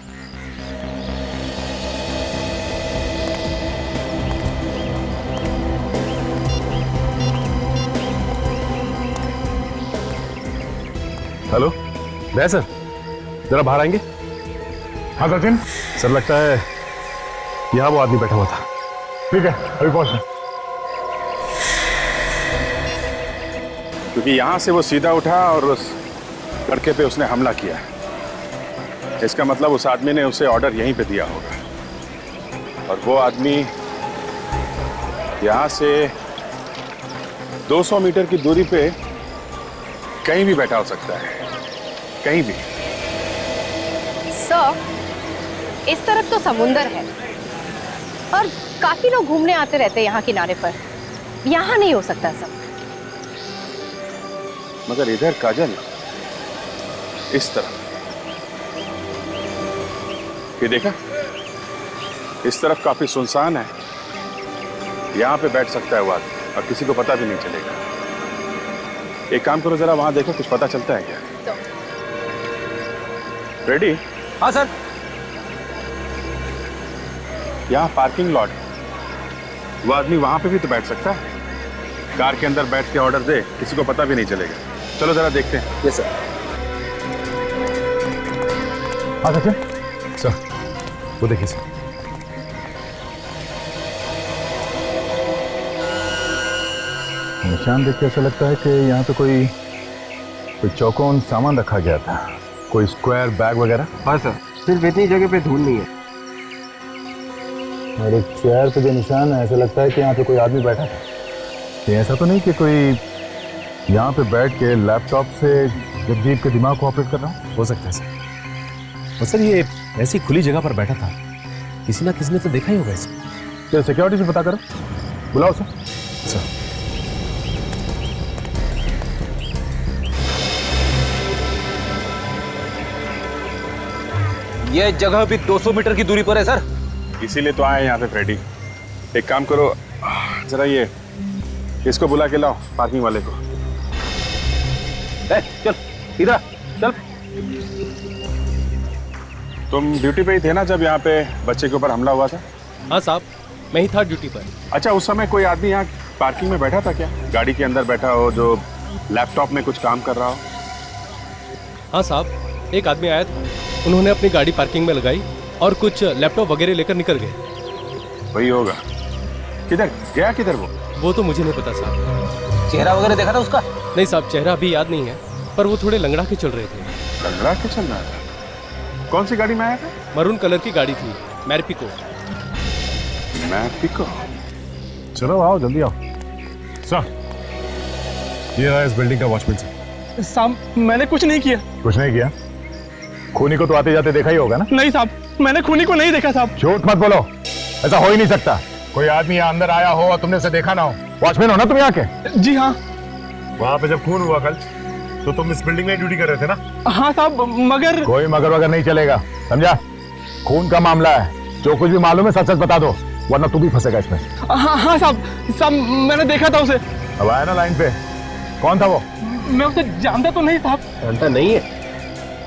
हेलो दया सर, जरा बाहर आएंगे? हाँ सचिन। सर लगता है यहाँ वो आदमी बैठा हुआ था। ठीक है, अभी पहुंच रहे। क्योंकि यहाँ से वो सीधा उठा और उस लड़के पे उसने हमला किया। इसका मतलब उस आदमी ने उसे ऑर्डर यहीं पे दिया होगा और वो आदमी यहाँ से 200 मीटर की दूरी पे कहीं भी बैठा हो सकता है, कहीं भी। सर, इस तरफ तो समुंदर है और काफी लोग घूमने आते रहते हैं यहाँ किनारे पर। यहाँ नहीं हो सकता सब। मगर इधर काजल, इस तरफ ये देखा, इस तरफ काफी सुनसान है। यहाँ पे बैठ सकता है वो आदमी और किसी को पता भी नहीं चलेगा। एक काम करो, जरा वहां देखो, कुछ पता चलता है क्या? रेडी? हाँ सर। यहाँ पार्किंग लॉट, वो आदमी वहां पे भी तो बैठ सकता है। कार के अंदर बैठ के ऑर्डर दे, किसी को पता भी नहीं चलेगा। चलो जरा देखते हैं। Yes sir. हाँ सचिन। सर वो देखिए सर, निशान देख के ऐसा लगता है कि यहाँ पे कोई चौकोन सामान रखा गया था, कोई स्क्वायर बैग वगैरह। हाँ सर, सिर्फ इतनी जगह पे धूल नहीं है। और एक चेयर पे जो निशान है, ऐसा लगता है कि यहाँ पे कोई आदमी बैठा था। ये ऐसा तो नहीं कि कोई यहाँ पे बैठ के लैपटॉप से जगदीप के दिमाग को ऑपरेट कर रहा हूँ? हो सकता है सर। और सर ये ऐसी खुली जगह पर बैठा था, किसी ना किसी ने तो देखा ही होगा इसे। क्या सिक्योरिटी से पता करो, बुलाओ सर। सर ये जगह भी 200 मीटर की दूरी पर है सर। इसीलिए तो आए यहाँ पे फ्रेडी। एक काम करो, जरा ये इसको बुला के लाओ, पार्किंग वाले को। चल इधर चल। तुम ड्यूटी पे ही थे ना जब यहाँ पे बच्चे के ऊपर हमला हुआ था? हाँ साहब, मैं ही था ड्यूटी पर। अच्छा, उस समय कोई आदमी यहाँ पार्किंग में बैठा था क्या? गाड़ी के अंदर बैठा हो, जो लैपटॉप में कुछ काम कर रहा हो? हाँ साहब, एक आदमी आया था, उन्होंने अपनी गाड़ी पार्किंग में लगाई और कुछ लैपटॉप वगैरह लेकर निकल गए। वही होगा। किधर गया, किधर वो तो मुझे नहीं पता साहब। चेहरा वगैरह देखा था उसका? नहीं साहब, चेहरा अभी याद नहीं है, पर वो थोड़े लंगड़ा के चल रहे थे। लंगड़ा के चल रहा था? कौन सी गाड़ी में आया था? मरून कलर की गाड़ी थी, मैरपिको। मैरपिको? चलो आओ, जल्दी आओ। सर, ये रहा इस बिल्डिंग का वॉचमैन सर। साहब, मैंने कुछ नहीं किया। कुछ नहीं किया? खूनी को तो आते जाते देखा ही होगा ना? नहीं साहब, मैंने खूनी को नहीं देखा साहब। झूठ मत बोलो, ऐसा हो ही नहीं सकता। कोई आदमी यहाँ अंदर आया हो और तुमने उसे देखा ना हो। वॉचमैन हो ना तुम यहाँ के? जी हाँ। वहां पे जब खून हुआ कल, तो तुम इस बिल्डिंग में ड्यूटी कर रहे थे ना? हाँ साहब, मगर कोई मगर वगर नहीं चलेगा, समझा? खून का मामला है, जो कुछ भी मालूम है सच सच बता दो, वरना तू भी फंसेगा इसमें। हाँ साहब, साहब मैंने देखा था उसे। अब आया ना लाइन पे, कौन था वो? मैं उसे जानता तो नहीं साहब। जानता नहीं है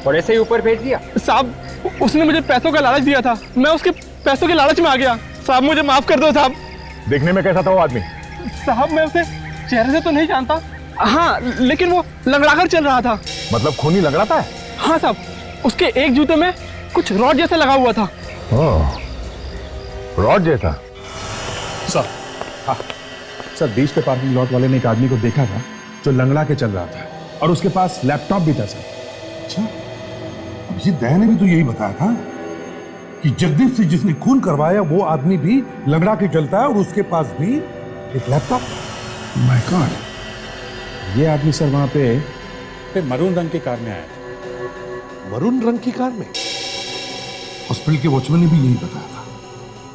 और ऐसे ही ऊपर भेज दिया? साहब उसने मुझे पैसों का लालच दिया था, मैं उसके पैसों के लालच में आ गया। साहब मुझे माफ कर दो साहब। देखने में कैसा था वो आदमी? साहब मैं उसे चेहरे से तो नहीं जानता, हाँ लेकिन वो लंगड़ा कर चल रहा था। मतलब खूनी लंगड़ाता है? हाँ साहब, उसके एक जूते में कुछ रॉड जैसा लगा हुआ था। रॉड जैसा? सर, हाँ सर, बीच पे पार्किंग लॉट वाले ने एक आदमी को देखा था जो लंगड़ा के चल रहा था और उसके पास लैपटॉप भी था सर। अच्छा, अभिजीत दया ने भी तो यही बताया था कि जगदीप से जिसने खून करवाया वो आदमी भी लंगड़ा के चलता है और उसके पास भी एक लैपटॉप। माय गॉड, ये आदमी सर वहां पे मरून रंग की कार में आया था। मरून रंग की कार में? हॉस्पिटल के वॉचमैन ने भी यही बताया था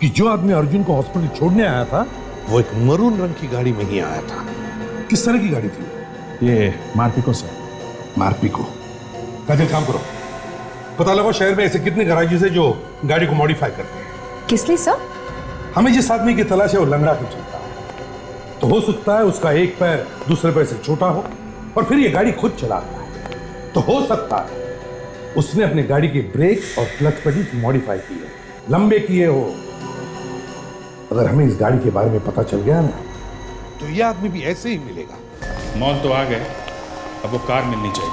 कि जो आदमी अर्जुन को हॉस्पिटल छोड़ने आया था वो एक मरून रंग की गाड़ी में ही आया था। किस तरह की गाड़ी थी? ये मार्पिको सर। मार्पिको? काजल काम करो, पता लगाओ शहर में ऐसे कितने गैराजेस है जो गाड़ी को मॉडिफाई करते हैं। किस लिए सर? हमें जिस आदमी की तलाश है वो लंगड़ा के चलता है, तो हो सकता है उसका एक पैर दूसरे पैर से छोटा हो और फिर ये गाड़ी खुद चलाता है, तो हो सकता है उसने अपने गाड़ी के ब्रेक और क्लच पेडल मॉडिफाई किए, लंबे किए हो। अगर हमें इस गाड़ी के बारे में पता चल गया ना तो ये आदमी भी ऐसे ही मिलेगा। मॉल तो आ गए, अब वो कार मिलनी चाहिए।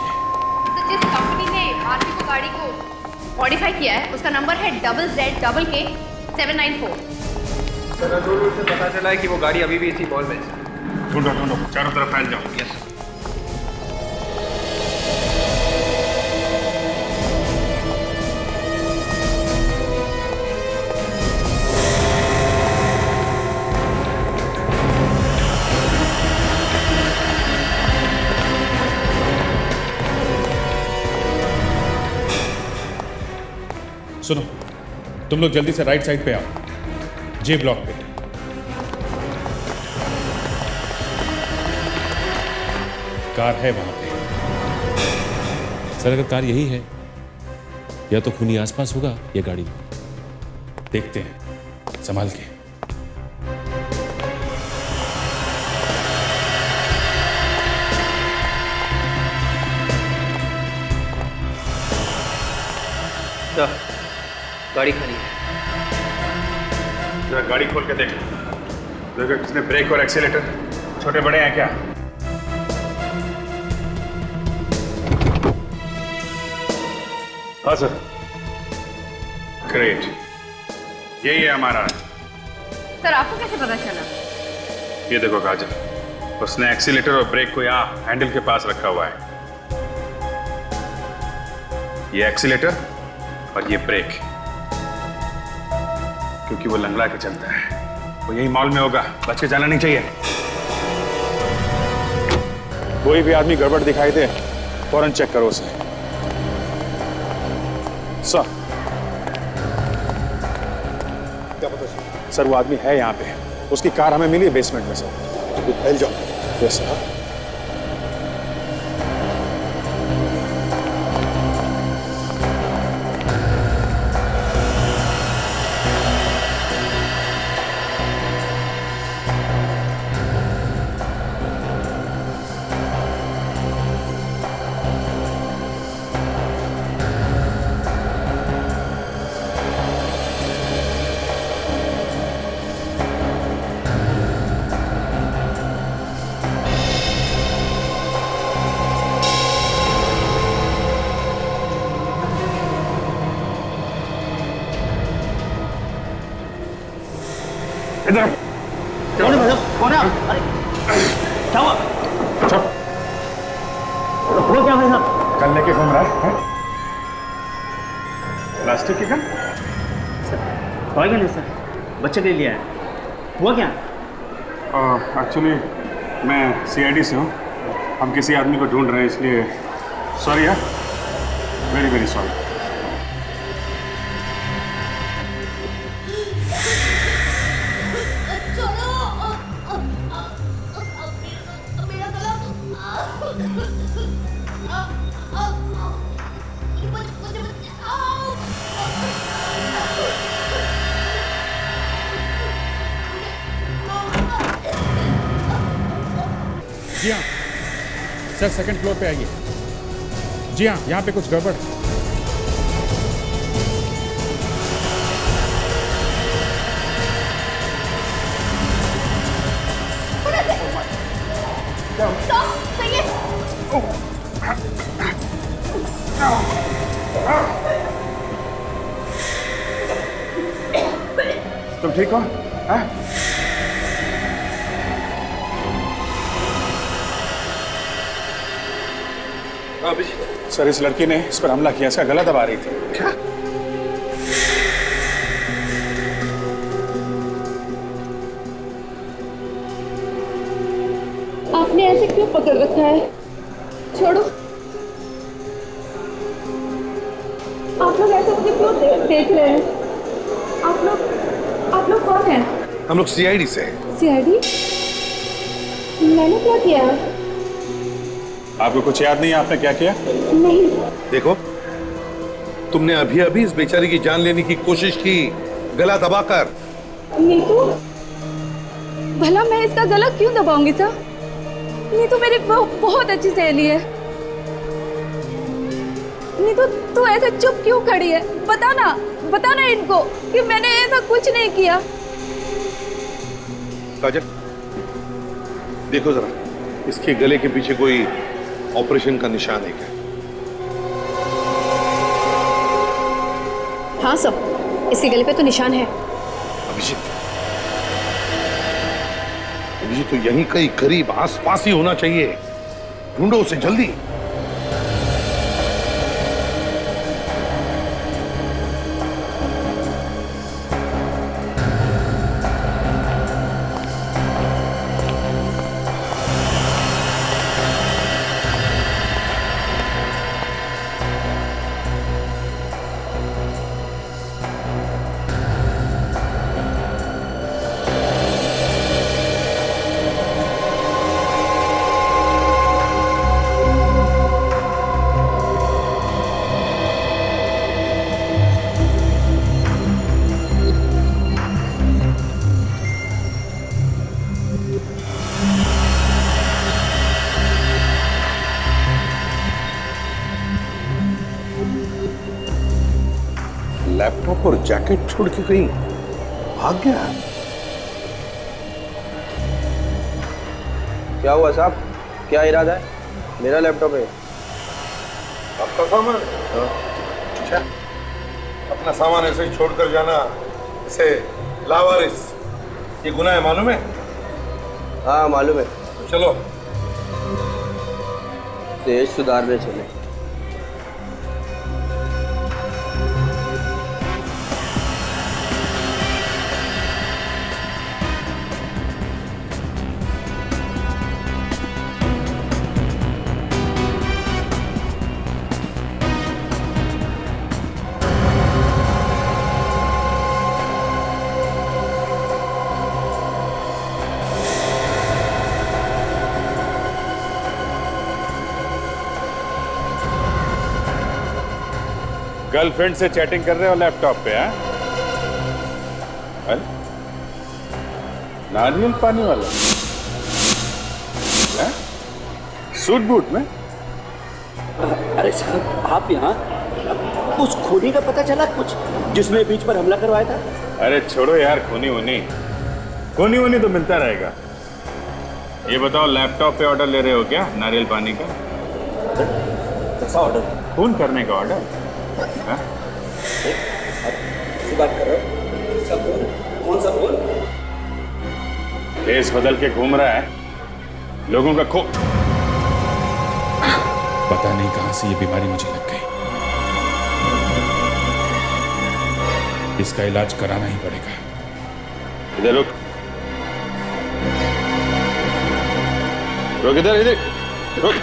जिस कंपनी ने मार्पिको गाड़ी को मॉडिफाई किया है उसका नंबर है ZZK794। कंट्रोल से पता चला है कि वो गाड़ी अभी भी इसी मॉल में है। ढूंढो ढूंढो, चारों तरफ फैल जाओ। यस। सुनो, तुम लोग जल्दी से राइट साइड पे आओ, जे ब्लॉक पे। कार है वहां पे। सर अगर कार यही है या तो खूनी आसपास होगा या गाड़ी में। देखते हैं, संभाल के। गाड़ी खाली है। जरा गाड़ी खोल के देख, देखो किसने ब्रेक और एक्सीलेटर छोटे बड़े हैं क्या? हाँ सर। ग्रेट, यही है हमारा। सर आपको कैसे पता चला? ये देखो काजल, उसने एक्सीलेटर और ब्रेक को यहाँ हैंडल के पास रखा हुआ है। ये एक्सीलेटर और ये ब्रेक, क्योंकि वो लंगड़ा के चलता है। वो यही मॉल में होगा, बच के जाना नहीं चाहिए। कोई भी आदमी गड़बड़ दिखाई दे फौरन चेक करो उसे। सर, सर वो आदमी है यहाँ पे, उसकी कार हमें मिली है बेसमेंट में। सर फैल जाओ। Yes sir. इधर कौन है भाई? कौन है? अरे क्या हुआ? चुप। हुआ क्या भाई साहब? गन लेके घूम रहा है? प्लास्टिक की गन? टॉय गन है सर, बच्चे के लिए लिया है। हुआ क्या? एक्चुअली मैं CID से हूँ, हम किसी आदमी को ढूंढ रहे हैं, इसलिए सॉरी यार, वेरी वेरी सॉरी। जी हाँ सर, सेकंड फ्लोर पे आइए। जी हाँ, यहाँ पे कुछ गड़बड़। तुम ठीक हो? हाँ? सर, इस लड़की ने इस पर हमला किया, इसका गला दबा रही थी। क्या? आपने ऐसे क्यों पकड़ रखा है? छोड़ो। आप लोग ऐसे मुझे क्यों देख रहे हैं? आप लोग कौन हैं? हम लोग सीआईडी से हैं। सीआईडी? मैंने क्या किया? आपको कुछ याद नहीं है आपने क्या किया? नहीं। देखो, तुमने अभी अभी इस बेचारी की जान लेने की कोशिश की, गला दबाकर। नीतू, भला मैं इसका गला क्यों दबाऊंगी सर? नीतू मेरी बहुत अच्छी सहेली है। नीतू, तू ऐसे चुप क्यों खड़ी है? बता ना इनको कि मैंने ऐसा कुछ नहीं किया। काजल, देखो जरा, इसके गले के पीछे कोई ऑपरेशन का निशान है क्या? हाँ सब, इसके गले पे तो निशान है। अभिजीत, अभिजीत तो यहीं कहीं करीब आसपास ही होना चाहिए। ढूंढो उसे जल्दी। लैपटॉप और जैकेट छोड़ के कहीं भाग गया। क्या हुआ साहब? क्या इरादा है? मेरा लैपटॉप है। आपका सामान? अच्छा, अपना सामान ऐसे ही छोड़कर जाना, इसे लावारिस, ये गुनाह है, मालूम है? हाँ मालूम है। तो चलो देश सुधारने चले। गर्लफ्रेंड से चैटिंग कर रहे हो लैपटॉप पे? हैं? नारियल पानी वाला है? सूट बूट में? अरे साहब, आप यहाँ उस खूनी का पता चला कुछ जिसने बीच पर हमला करवाया था? अरे छोड़ो यार, खूनी वूनी तो मिलता रहेगा। ये बताओ, लैपटॉप पे ऑर्डर ले रहे हो क्या नारियल पानी का? कैसा ऑर्डर? खून करने का ऑर्डर? बात कर रहे हो? इसका फोन? कौन सा फोन? केस बदल के घूम रहा है, लोगों का पता नहीं कहां से ये बीमारी मुझे लग गई। इसका इलाज कराना ही पड़ेगा। इधर रुक, इधर रुक।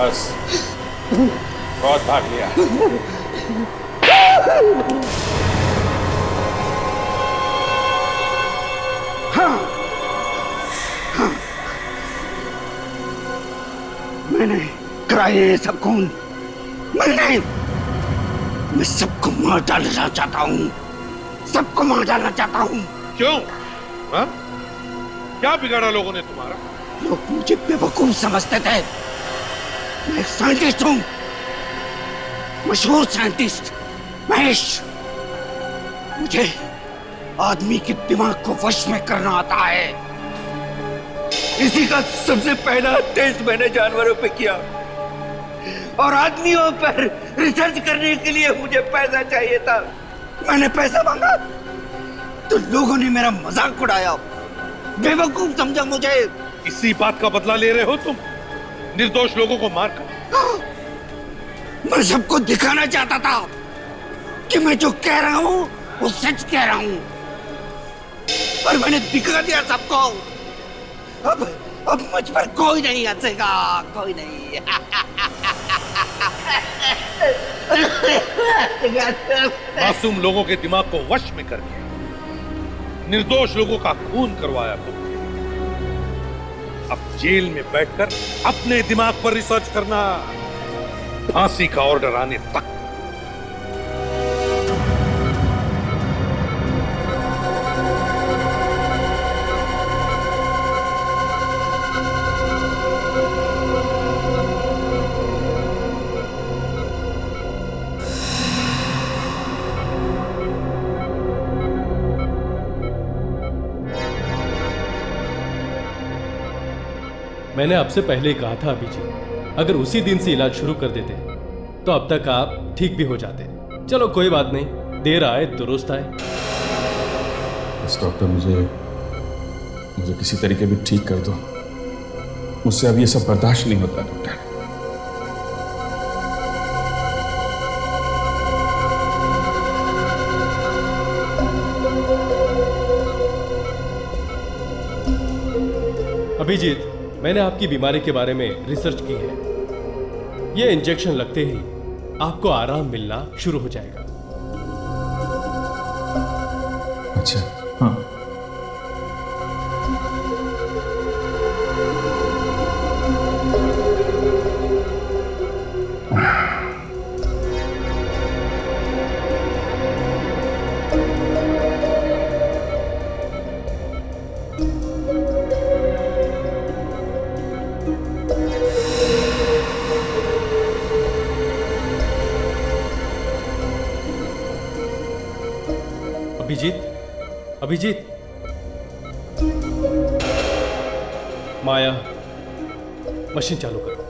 बस बहुत भाग लिया। हाँ, हाँ, मैंने कराए ये सब खून। मैं सबको मार डालना चाहता हूँ, सबको मार डालना चाहता हूँ। क्यों? हाँ? क्या बिगाड़ा लोगों ने तुम्हारा? लोग मुझे बेवकूफ समझते थे। मैं एक साइंटिस्ट हूँ, मशहूर साइंटिस्ट महेश। मुझे आदमी के दिमाग को वश में करना आता है। इसी का सबसे पहला टेस्ट मैंने जानवरों पे किया और आदमियों पर रिसर्च करने के लिए मुझे पैसा चाहिए था। मैंने पैसा मांगा तो लोगों ने मेरा मजाक उड़ाया, बेवकूफ समझा मुझे। इसी बात का बदला ले रहे हो तुम, निर्दोष लोगों को मारकर। मैं सबको दिखाना चाहता था कि मैं जो कह रहा हूँ वो सच कह रहा हूँ, और मैंने दिखा दिया सबको। अब मुझ पर कोई नहीं हंसेगा, कोई नहीं। मासूम लोगों के दिमाग को वश में करके निर्दोष लोगों का खून करवाया तुमने। अब जेल में बैठकर अपने दिमाग पर रिसर्च करना, फांसी का ऑर्डर आने तक। मैंने आपसे पहले ही कहा था अभिजीत, अगर उसी दिन से इलाज शुरू कर देते तो अब तक आप ठीक भी हो जाते। चलो कोई बात नहीं, देर आए दुरुस्त आए। बस डॉक्टर मुझे किसी तरीके भी ठीक कर दो, मुझसे अब ये सब बर्दाश्त नहीं होता डॉक्टर। अभिजीत, मैंने आपकी बीमारी के बारे में रिसर्च की है। ये इंजेक्शन लगते ही आपको आराम मिलना शुरू हो जाएगा। अच्छा, हाँ। अभिजीत, माया, मशीन चालू करो।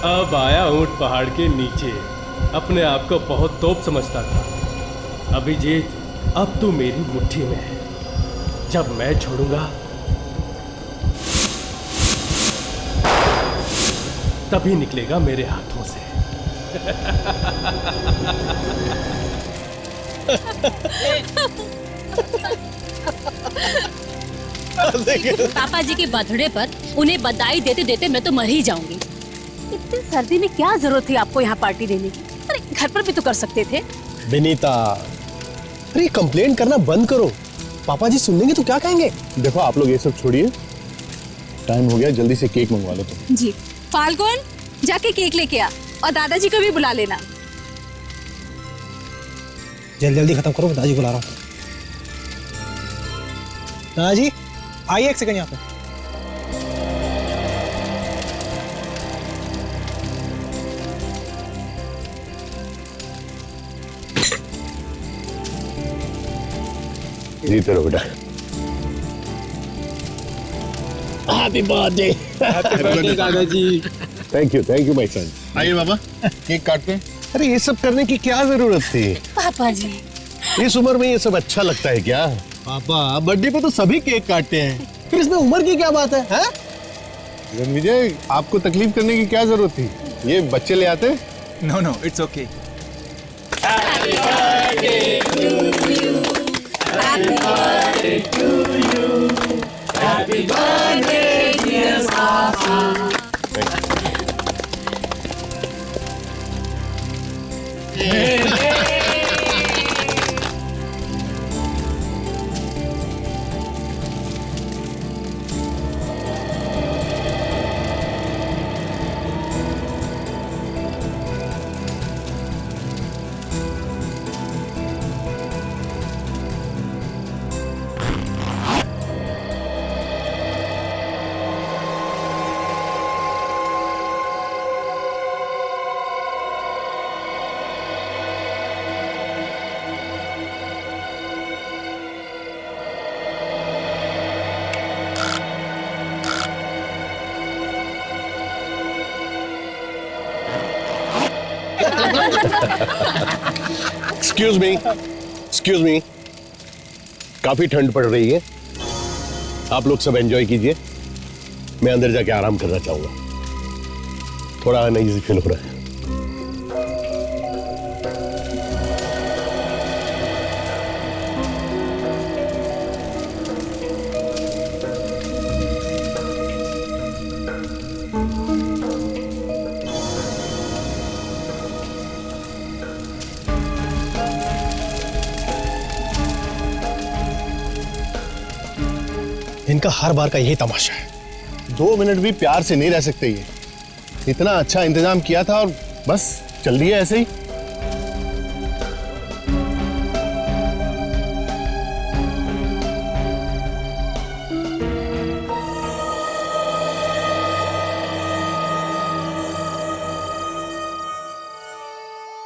अब आया ऊंट पहाड़ के नीचे। अपने आप को बहुत तोप समझता था। अभिजीत, अब तू मेरी मुट्ठी में है। जब मैं छोड़ूंगा तभी निकलेगा मेरे हाथों से। पापा जी के बर्थडे पर उन्हें बधाई देते देते मैं तो मर ही जाऊंगी। इतनी सर्दी में क्या जरूरत थी आपको यहाँ पार्टी देने की? अरे घर पर भी तो कर सकते थे। विनीता, अरे कंप्लेंट करना बंद करो। पापा जी सुन लेंगे तो क्या कहेंगे? देखो आप लोग ये सब छोड़िए, टाइम हो गया, जल्दी से केक मंगवा लो तुम। जी फाल्गुन, जाके केक लेके आ और दादाजी को भी बुला लेना। जल्दी जल्दी खत्म करो, दादाजी बुला रहा हूँ। दादाजी आइए एक सेकंड यहाँ पे। जीते रहो बेटा। हैप्पी बर्थडे दादाजी। Thank you my son. आइए बाबा, केक काटते हैं। अरे ये सब करने की क्या जरूरत थी? पापा जी, इस उम्र में ये सब अच्छा लगता है क्या? पापा, बर्थडे पे तो सभी केक काटते हैं, फिर इसमें उम्र की क्या बात है? रणविजय, आपको तकलीफ करने की क्या जरूरत थी? ये बच्चे ले आते। No, it's okay. Happy birthday to you, happy birthday to you, happy birthday dear पापा। एक्सक्यूज मी, काफी ठंड पड़ रही है, आप लोग सब एंजॉय कीजिए, मैं अंदर जाके आराम करना चाहूंगा, थोड़ा अनईजी फील हो रहा है। इनका हर बार का यही तमाशा है। 2 मिनट भी प्यार से नहीं रह सकते ये। इतना अच्छा इंतजाम किया था और बस चल दिया ऐसे ही।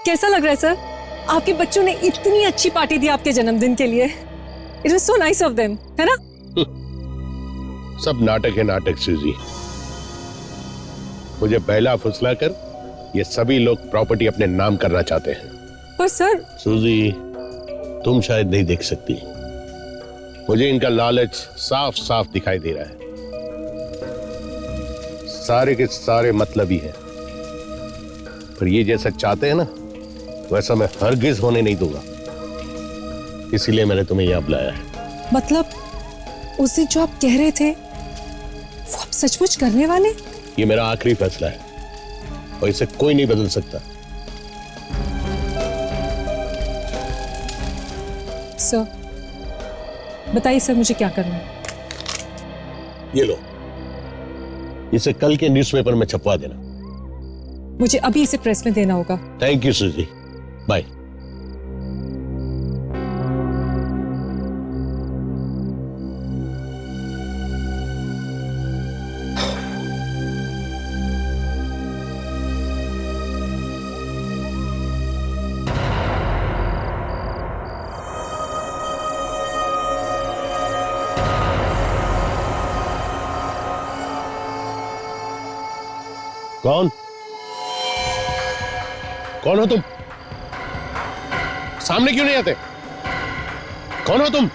कैसा लग रहा है सर? आपके बच्चों ने इतनी अच्छी पार्टी दी आपके जन्मदिन के लिए। It was so nice of them, है ना? सब नाटक है नाटक सूजी। मुझे पहला फुसला कर ये सभी लोग प्रॉपर्टी अपने नाम करना चाहते हैं। पर सर सूजी, तुम शायद नहीं देख सकती, मुझे इनका लालच साफ साफ दिखाई दे रहा है। सारे के सारे मतलबी हैं, पर ये जैसा चाहते हैं ना वैसा मैं हरगिज होने नहीं दूंगा। इसीलिए मैंने तुम्हें यहां बुलाया है। मतलब उस दिन जो आप कह रहे थे वो आप सचमुच करने वाले? ये मेरा आखिरी फैसला है और इसे कोई नहीं बदल सकता। सर बताइए सर, मुझे क्या करना है? ये लो, इसे कल के न्यूज़पेपर में छपवा देना। मुझे अभी इसे प्रेस में देना होगा। थैंक यू सूजी, बाय। कौन कौन हो तुम? सामने क्यों नहीं आते? कौन हो तुम?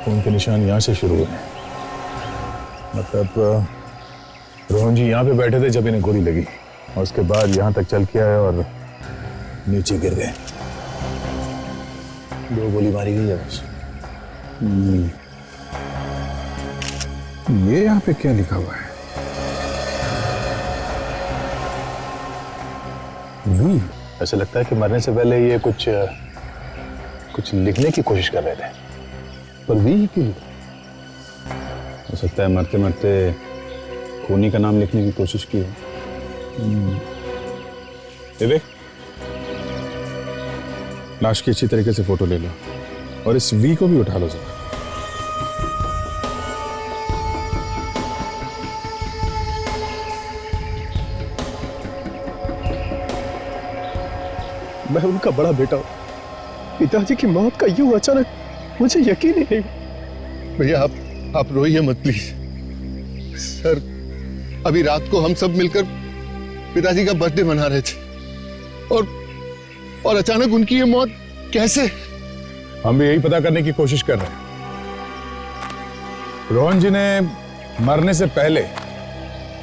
खून के निशान यहाँ से शुरू हुए। मतलब रोहन जी यहाँ पे बैठे थे जब इन्हें गोली लगी और उसके बाद यहाँ तक चल के आए और नीचे गिर गए। 2 गोली मारी गई है बस। ये यहाँ पे क्या लिखा हुआ है? वी। ऐसे लगता है कि मरने से पहले ये कुछ लिखने की कोशिश कर रहे थे, पर वी ही क्यों? हो सकता है मरते मरते खूनी का नाम लिखने की कोशिश की हो। विवेक, लाश की अच्छी तरीके से फोटो ले लो और इस वी को भी उठा लो जरा। मैं उनका बड़ा बेटा हूं। पिताजी की मौत का यूं अचानक मुझे यकीन ही नहीं। भैया आप रोइए मत प्लीज। सर, अभी रात को हम सब मिलकर पिताजी का बर्थडे मना रहे थे और अचानक उनकी ये मौत कैसे? हम भी यही पता करने की कोशिश कर रहे हैं। रोहन जी ने मरने से पहले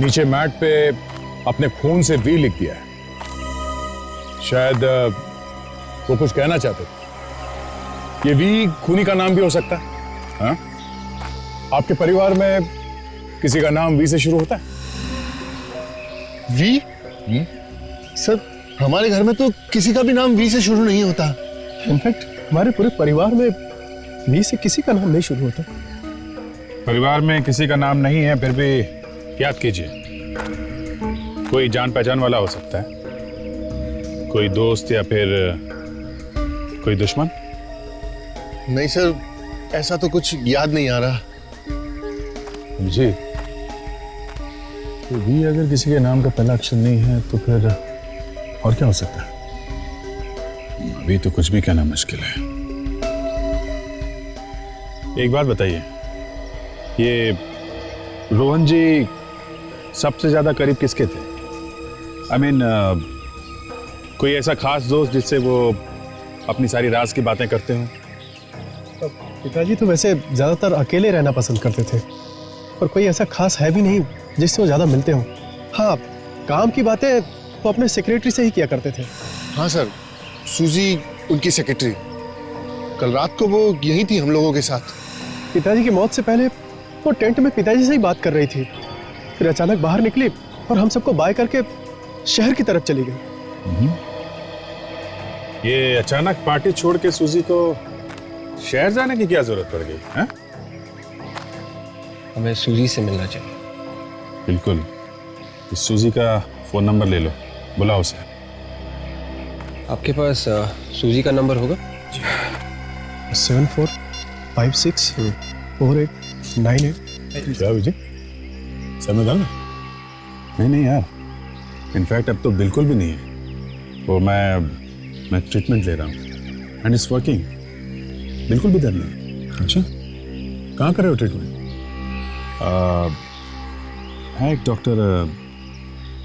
नीचे मैट पे अपने खून से वी लिख दिया है। शायद वो कुछ कहना चाहते थे। ये वी खूनी का नाम भी हो सकता है। हाँ? आपके परिवार में किसी का नाम वी से शुरू होता है? वी? सर, हमारे घर में तो किसी का भी नाम वी से शुरू नहीं होता। इनफैक्ट हमारे पूरे परिवार में वी से किसी का नाम नहीं शुरू होता। परिवार में किसी का नाम नहीं है, फिर भी याद कीजिए, कोई जान पहचान वाला हो सकता है, कोई दोस्त या फिर कोई दुश्मन। नहीं सर, ऐसा तो कुछ याद नहीं आ रहा। जी, तो वी अगर किसी के नाम का पहला अक्षर नहीं है तो फिर और क्या हो सकता है? अभी तो कुछ भी कहना मुश्किल है। एक बात बताइए, ये रोहन जी सबसे ज्यादा करीब किसके थे? आई मीन, कोई ऐसा खास दोस्त जिससे वो अपनी सारी राज की बातें करते हो? पिताजी तो वैसे ज्यादातर अकेले रहना पसंद करते थे और कोई ऐसा खास है भी नहीं जिससे वो ज्यादा मिलते हो। हाँ, काम की बातें वो अपने सेक्रेटरी से ही किया करते थे। हाँ सर, सूजी उनकी सेक्रेटरी। कल रात को वो यही थी हम लोगों के साथ। पिताजी की मौत से पहले वो टेंट में पिताजी से ही बात कर रही थी, फिर अचानक बाहर निकली और हम सबको बाय करके शहर की तरफ चली गई। ये अचानक पार्टी छोड़ के सूजी को शहर जाने की क्या जरूरत पड़ गई है? हमें सूजी से मिलना चाहिए। बिल्कुल, इस सूजी का फोन नंबर ले लो, बुलाओ उसे। आपके पास सूजी का नंबर होगा? 74564898। क्या विजय, समय डालना? नहीं यार, इनफैक्ट अब तो बिल्कुल भी नहीं है। वो मैं ट्रीटमेंट ले रहा हूँ एंड इट्स वर्किंग। बिल्कुल भी दर्द नहीं। अच्छा, कहाँ कर रहे हो ट्रीटमेंट? है एक डॉक्टर,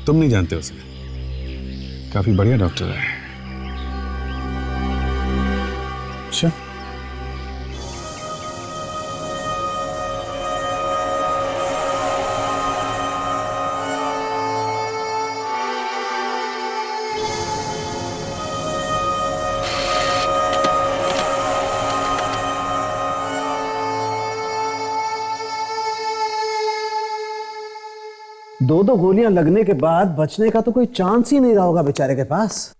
तुम नहीं जानते उसे, काफी बढ़िया डॉक्टर है। अच्छा, दो गोलियां लगने के बाद बचने का तो कोई चांस ही नहीं रहा होगा बेचारे के पास।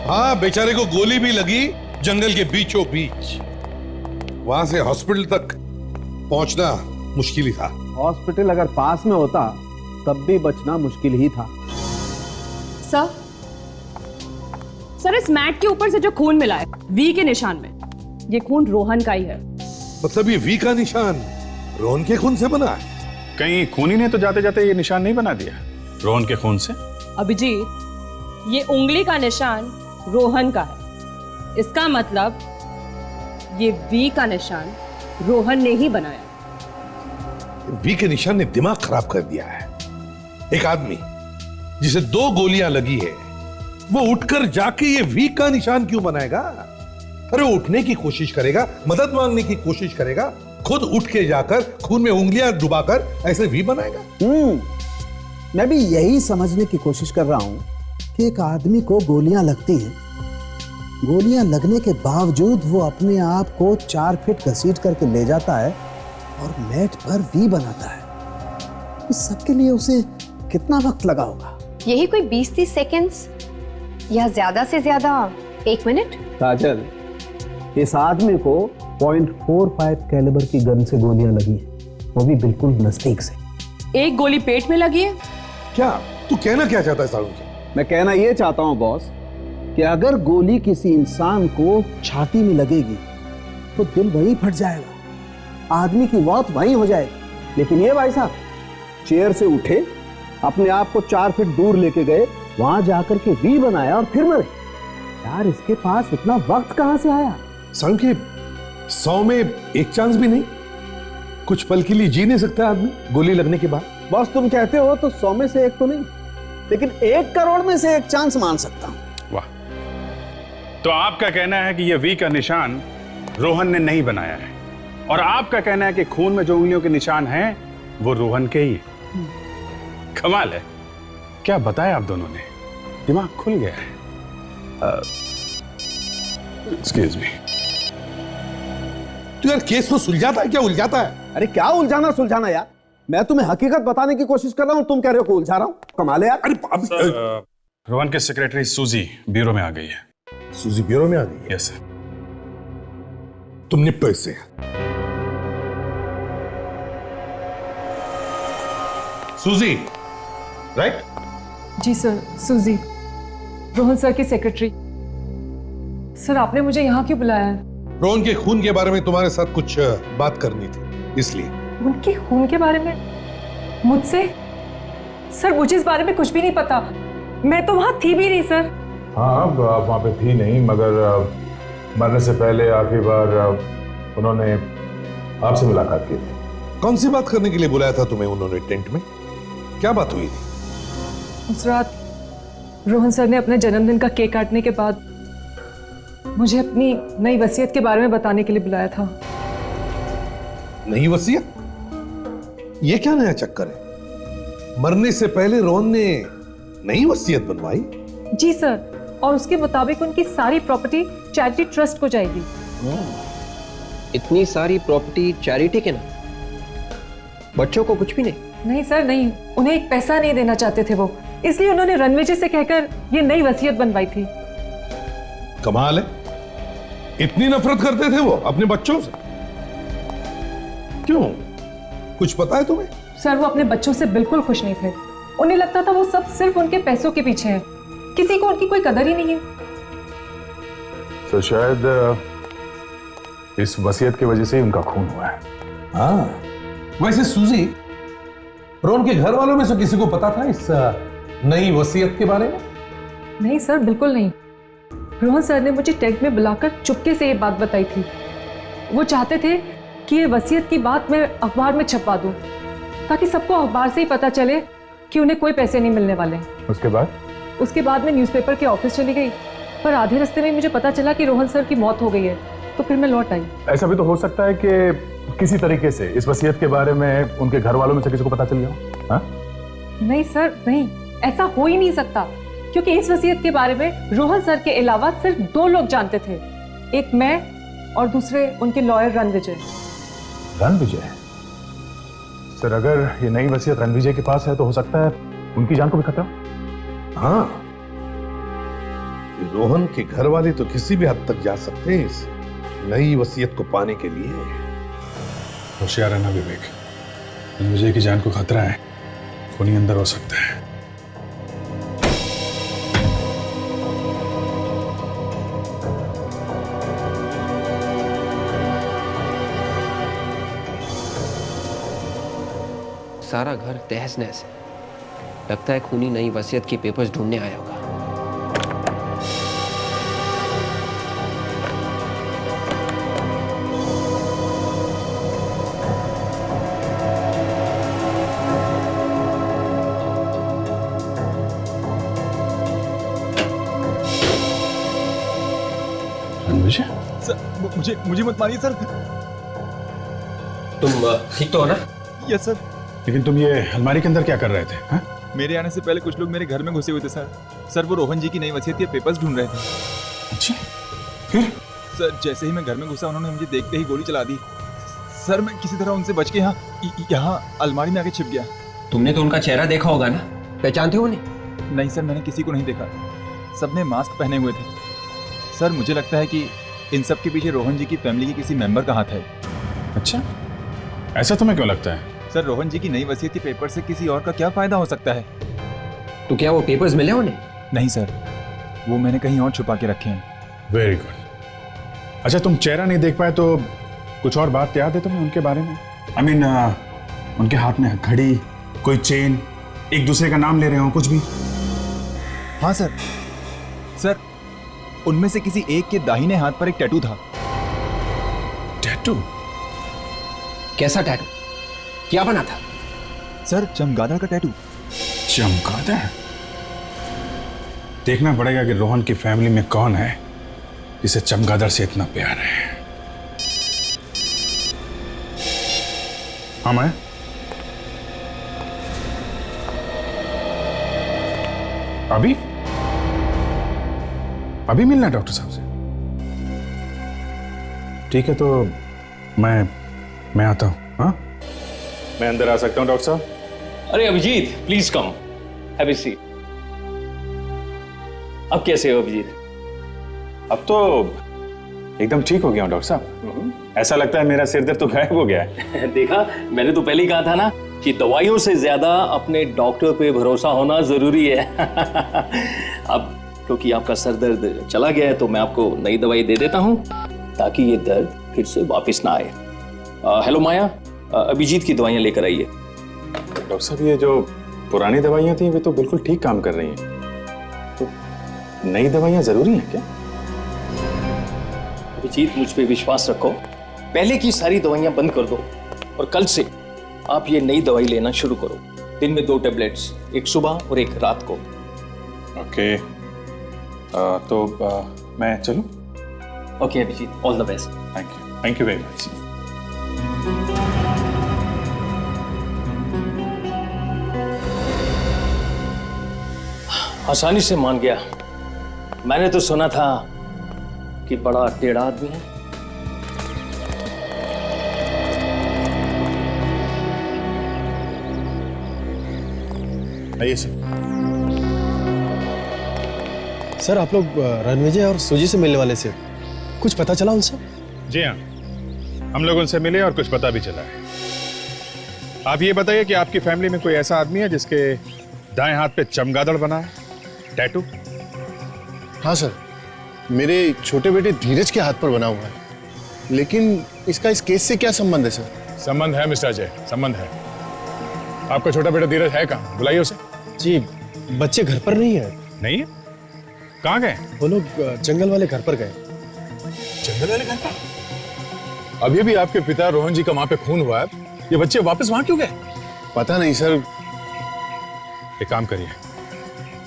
हाँ, बेचारे को गोली भी लगी जंगल के बीचों बीच। वहां से हॉस्पिटल तक पहुंचना मुश्किल ही था। हॉस्पिटल अगर पास में होता तब भी बचना मुश्किल ही था। सर, इस मैट के ऊपर से जो खून मिला है वी के निशान में, ये खून रोहन का ही है। मतलब ये वी का निशान रोहन के खून से बना है? कहीं खूनी ने तो जाते जाते ये निशान नहीं बना दिया रोहन के खून से? अभिजीत, ये उंगली का निशान रोहन का है। इसका मतलब ये वी का निशान रोहन ने ही बनाया। वी के निशान ने दिमाग खराब कर दिया है। एक आदमी जिसे 2 गोलियां लगी है, वो उठकर जाके ये वी का निशान क्यों बनाएगा? अरे उठने की कोशिश करेगा, मदद मांगने की कोशिश करेगा, खुद उठ के जाकर खून में उंगलियां डुबाकर ऐसे वी बनाएगा। मैं भी यही समझने की कोशिश कर रहा हूं कि एक आदमी को गोलियां लगती हैं, गोलियां लगने के बावजूद वो अपने आप को 4 फीट घसीट करके ले जाता है और मैट पर वी बनाता है। इस सब के लिए उसे कितना वक्त लगा होगा? यही कोई 20-30 सेकेंड्स या ज्यादा से ज्यादा 1 मिनट। काजल, इस आदमी को .45 कैलिबर की गन से गोलियां लगी है, वो भी बिल्कुल नजदीक से। एक गोली पेट में लगी है। क्या तू कहना क्या चाहता है सारुण? मैं कहना ये चाहता हूं बॉस कि अगर गोली किसी इंसान को छाती में लगेगी तो दिल वहीं फट जाएगा, आदमी की मौत वहीं हो जाएगी। लेकिन ये भाई साहब चेयर से उठे, अपने आप को 4 फीट दूर लेके गए, वहां जाकर के वी बनाया और फिर मरे। यार इसके पास इतना वक्त कहां से आया? संकेत 100 में 1 चांस भी नहीं? कुछ पल के लिए जी नहीं सकता आदमी गोली लगने के बाद? बॉस तुम कहते हो तो 100 में से 1 तो नहीं, लेकिन 1 करोड़ में से 1 चांस मान सकता हूं। वाह, तो आपका कहना है कि यह वी का निशान रोहन ने नहीं बनाया है, और आपका कहना है कि खून में जो उंगलियों के निशान हैं वो रोहन के ही। कमाल है, क्या बताया आप दोनों ने, दिमाग खुल गया है। Excuse me. तू यार केस को सुलझाता है क्या उलझाता है? अरे क्या उलझाना सुलझाना यार, मैं तुम्हें हकीकत बताने की कोशिश कर रहा हूं, तुम कह रहे हो कि उलझा रहा हूं। कमाल है यार। अरे रोहन की सेक्रेटरी सूजी ब्यूरो में आ गई है। सूजी ब्यूरो में आ गई? Yes sir. तुम निपटो इससे। सूजी, राइट? जी सर, सूजी, रोहन सर की सेक्रेटरी। सर आपने मुझे यहाँ क्यों बुलाया है? रोहन के खून के बारे में तुम्हारे साथ कुछ बात करनी थी, इसलिए। उनके खून के बारे में मुझसे? सर मुझे इस बारे में कुछ भी नहीं पता, मैं तो वहां थी भी नहीं सर। हाँ, आप वहां पे थी नहीं, मगर मरने से पहले आखिरी बार उन्होंने आपसे मुलाकात की थी। कौन सी बात करने के लिए बुलाया था तुम्हें उन्होंने टेंट में? क्या बात हुई थी? उस रात रोहन सर ने अपने जन्मदिन का केक काटने के बाद मुझे अपनी नई वसीयत के बारे में बताने के लिए बुलाया था। नई वसीयत? ये क्या नया चक्कर है? मरने से पहले रोहन ने नई वसीयत बनवाई? जी सर, और उसके मुताबिक उनकी सारी प्रॉपर्टी चैरिटी ट्रस्ट को जाएगी। इतनी सारी प्रॉपर्टी चैरिटी के ना? बच्चों को कुछ भी नहीं? नहीं सर नहीं, उन्हें एक पैसा नहीं देना चाहते थे वो, इसलिए उन्होंने रणवीर जी से कहकर ये नई वसीयत बनवाई थी। कमाल है, इतनी नफरत करते थे वो अपने बच्चों से? क्यों, कुछ पता है तुम्हें? सर वो अपने बच्चों से बिल्कुल खुश नहीं थे, उन्हें लगता था वो सब सिर्फ उनके पैसों के पीछे हैं, किसी को उनकी कोई कदर ही नहीं है। तो शायद इस वसीयत की वजह से ही उनका खून हुआ है। हाँ, वैसे सूजी, रोहन के घर वालों में से किसी को पता था इस नई वसीयत के बारे में? नहीं सर, बिल्कुल नहीं। रोहन सर ने मुझे टेंट में बुलाकर चुपके से ये बात बताई थी। वो चाहते थे कि ये वसीयत की बात मैं अखबार में छपवा दूं, ताकि सबको अखबार से ही पता चले कि उन्हें कोई पैसे नहीं मिलने वाले। उसके बाद मैं न्यूज़पेपर के ऑफिस चली गई, पर आधे रास्ते में मुझे पता चला कि रोहन सर की मौत हो गई है, तो फिर मैं लौट आई। ऐसा भी तो हो सकता है कि किसी तरीके से इस वसीयत के बारे में उनके घर वालों में से किसी को पता चल गया हो। हाँ? नहीं सर नहीं, ऐसा हो ही नहीं सकता, क्योंकि इस वसीयत के बारे में रोहन सर के अलावा सिर्फ 2 लोग जानते थे, एक मैं और दूसरे उनके लॉयर रणविजय। रणविजय? सर अगर ये नई वसीयत रणविजय के पास है तो हो सकता है उनकी जान को भी खतरा। हाँ, रोहन के घर वाले तो किसी भी हद तक जा सकते हैं इस नई वसीयत को पाने के लिए। होशियार रहना विवेक, रणविजय की जान को खतरा है, खूनी अंदर हो सकता है। सारा घर तहस नहस है, लगता है खूनी नई वसीयत के पेपर्स ढूंढने आया होगा। सर मुझे मत मारिए सर। तुम ठीक तो हो ना? Yes sir. लेकिन तुम ये अलमारी के अंदर क्या कर रहे थे? हा? मेरे आने से पहले कुछ लोग मेरे घर में घुसे हुए थे सर। सर वो रोहन जी की नई वसीयत के पेपर्स ढूंढ रहे थे। अच्छा, फिर? सर जैसे ही मैं घर में घुसा उन्होंने मुझे देखते ही गोली चला दी। सर मैं किसी तरह उनसे बच के यहाँ अलमारी में आके छिप गया। तुमने तो उनका चेहरा देखा होगा ना, पहचानते हो उन्हें? नहीं सर, मैंने किसी को नहीं देखा, सबने मास्क पहने हुए थे। सर मुझे लगता है कि इन सब के पीछे रोहन जी की फैमिली के किसी मेंबर का हाथ है। अच्छा, ऐसा तुम्हें क्यों लगता है? सर रोहन जी की नई वसीयत के पेपर से किसी और का क्या फायदा हो सकता है? तो क्या वो पेपर्स मिले उन्हें? नहीं सर, वो मैंने कहीं और छुपा के रखे हैं। Very good. अच्छा, तुम चेहरा नहीं देख पाए तो कुछ और बात याद है तुम्हें उनके बारे में? आई मीन उनके हाथ में घड़ी, कोई चेन, एक दूसरे का नाम ले रहे हो, कुछ भी? हाँ सर, उनमें से किसी एक के दाहिने हाथ पर एक टैटू था। टैटू? कैसा टैटू? क्या बना था? सर, चमगादड़ का टैटू। चमगादड़? देखना पड़ेगा कि रोहन की फैमिली में कौन है जिसे चमगादड़ से इतना प्यार है। हाँ, मैं अभी मिलना है डॉक्टर साहब से? ठीक है, तो मैं आता हूं। हाँ, मैं अंदर आ सकता हूं डॉक्टर साहब? अरे Abhijit, please come, have a seat. अब कैसे हो अभिजीत? अब तो एकदम ठीक हो गया हूं डॉक्टर साहब। ऐसा लगता है मेरा सिर दर्द तो गायब हो गया है। देखा, मैंने तो पहले ही कहा था ना कि दवाइयों से ज्यादा अपने डॉक्टर पे भरोसा होना जरूरी है। अब क्योंकि आपका सर दर्द चला गया है तो मैं आपको नई दवाई दे देता हूं ताकि ये दर्द फिर से वापस ना आए। हेलो माया, अभिजीत की दवाइयां लेकर आइए। डॉक्टर साहब, ये जो पुरानी दवाइयां थी वे तो बिल्कुल ठीक काम कर रही हैं, तो नई दवाइयां जरूरी हैं क्या? अभिजीत, मुझ पे विश्वास रखो, पहले की सारी दवाइयां बंद कर दो और कल से आप ये नई दवाई लेना शुरू करो। दिन में 2 टैबलेट्स, एक सुबह और एक रात को। ओके, तो मैं चलूं? Okay Abhijit, all the best. Thank you very much. आसानी से मान गया। मैंने तो सुना था कि बड़ा टेढ़ा आदमी है। आइए सर। सर, आप लोग रणविजय और सुजी से मिलने वाले थे, कुछ पता चला उनसे? जी हाँ, हम लोग उनसे मिले और कुछ पता भी चला है। आप ये बताइए कि आपकी फैमिली में कोई ऐसा आदमी है जिसके दाएं हाथ पे चमगादड़ बना है, टैटू? हाँ सर, मेरे छोटे बेटे धीरज के हाथ पर बना हुआ है, लेकिन इसका इस केस से क्या संबंध है सर? संबंध है मिस्टर अजय, संबंध है। आपका छोटा बेटा धीरज है कहाँ? बुलाइए उसे। जी, बच्चे घर पर नहीं है। नहीं है? कहाँ गए? वो लोग जंगल वाले घर पर गए। जंगल वाले घर पर? अभी भी आपके पिता रोहन जी का वहां पे खून हुआ है, ये बच्चे वापस वहां क्यों गए? पता नहीं सर। एक काम करिए,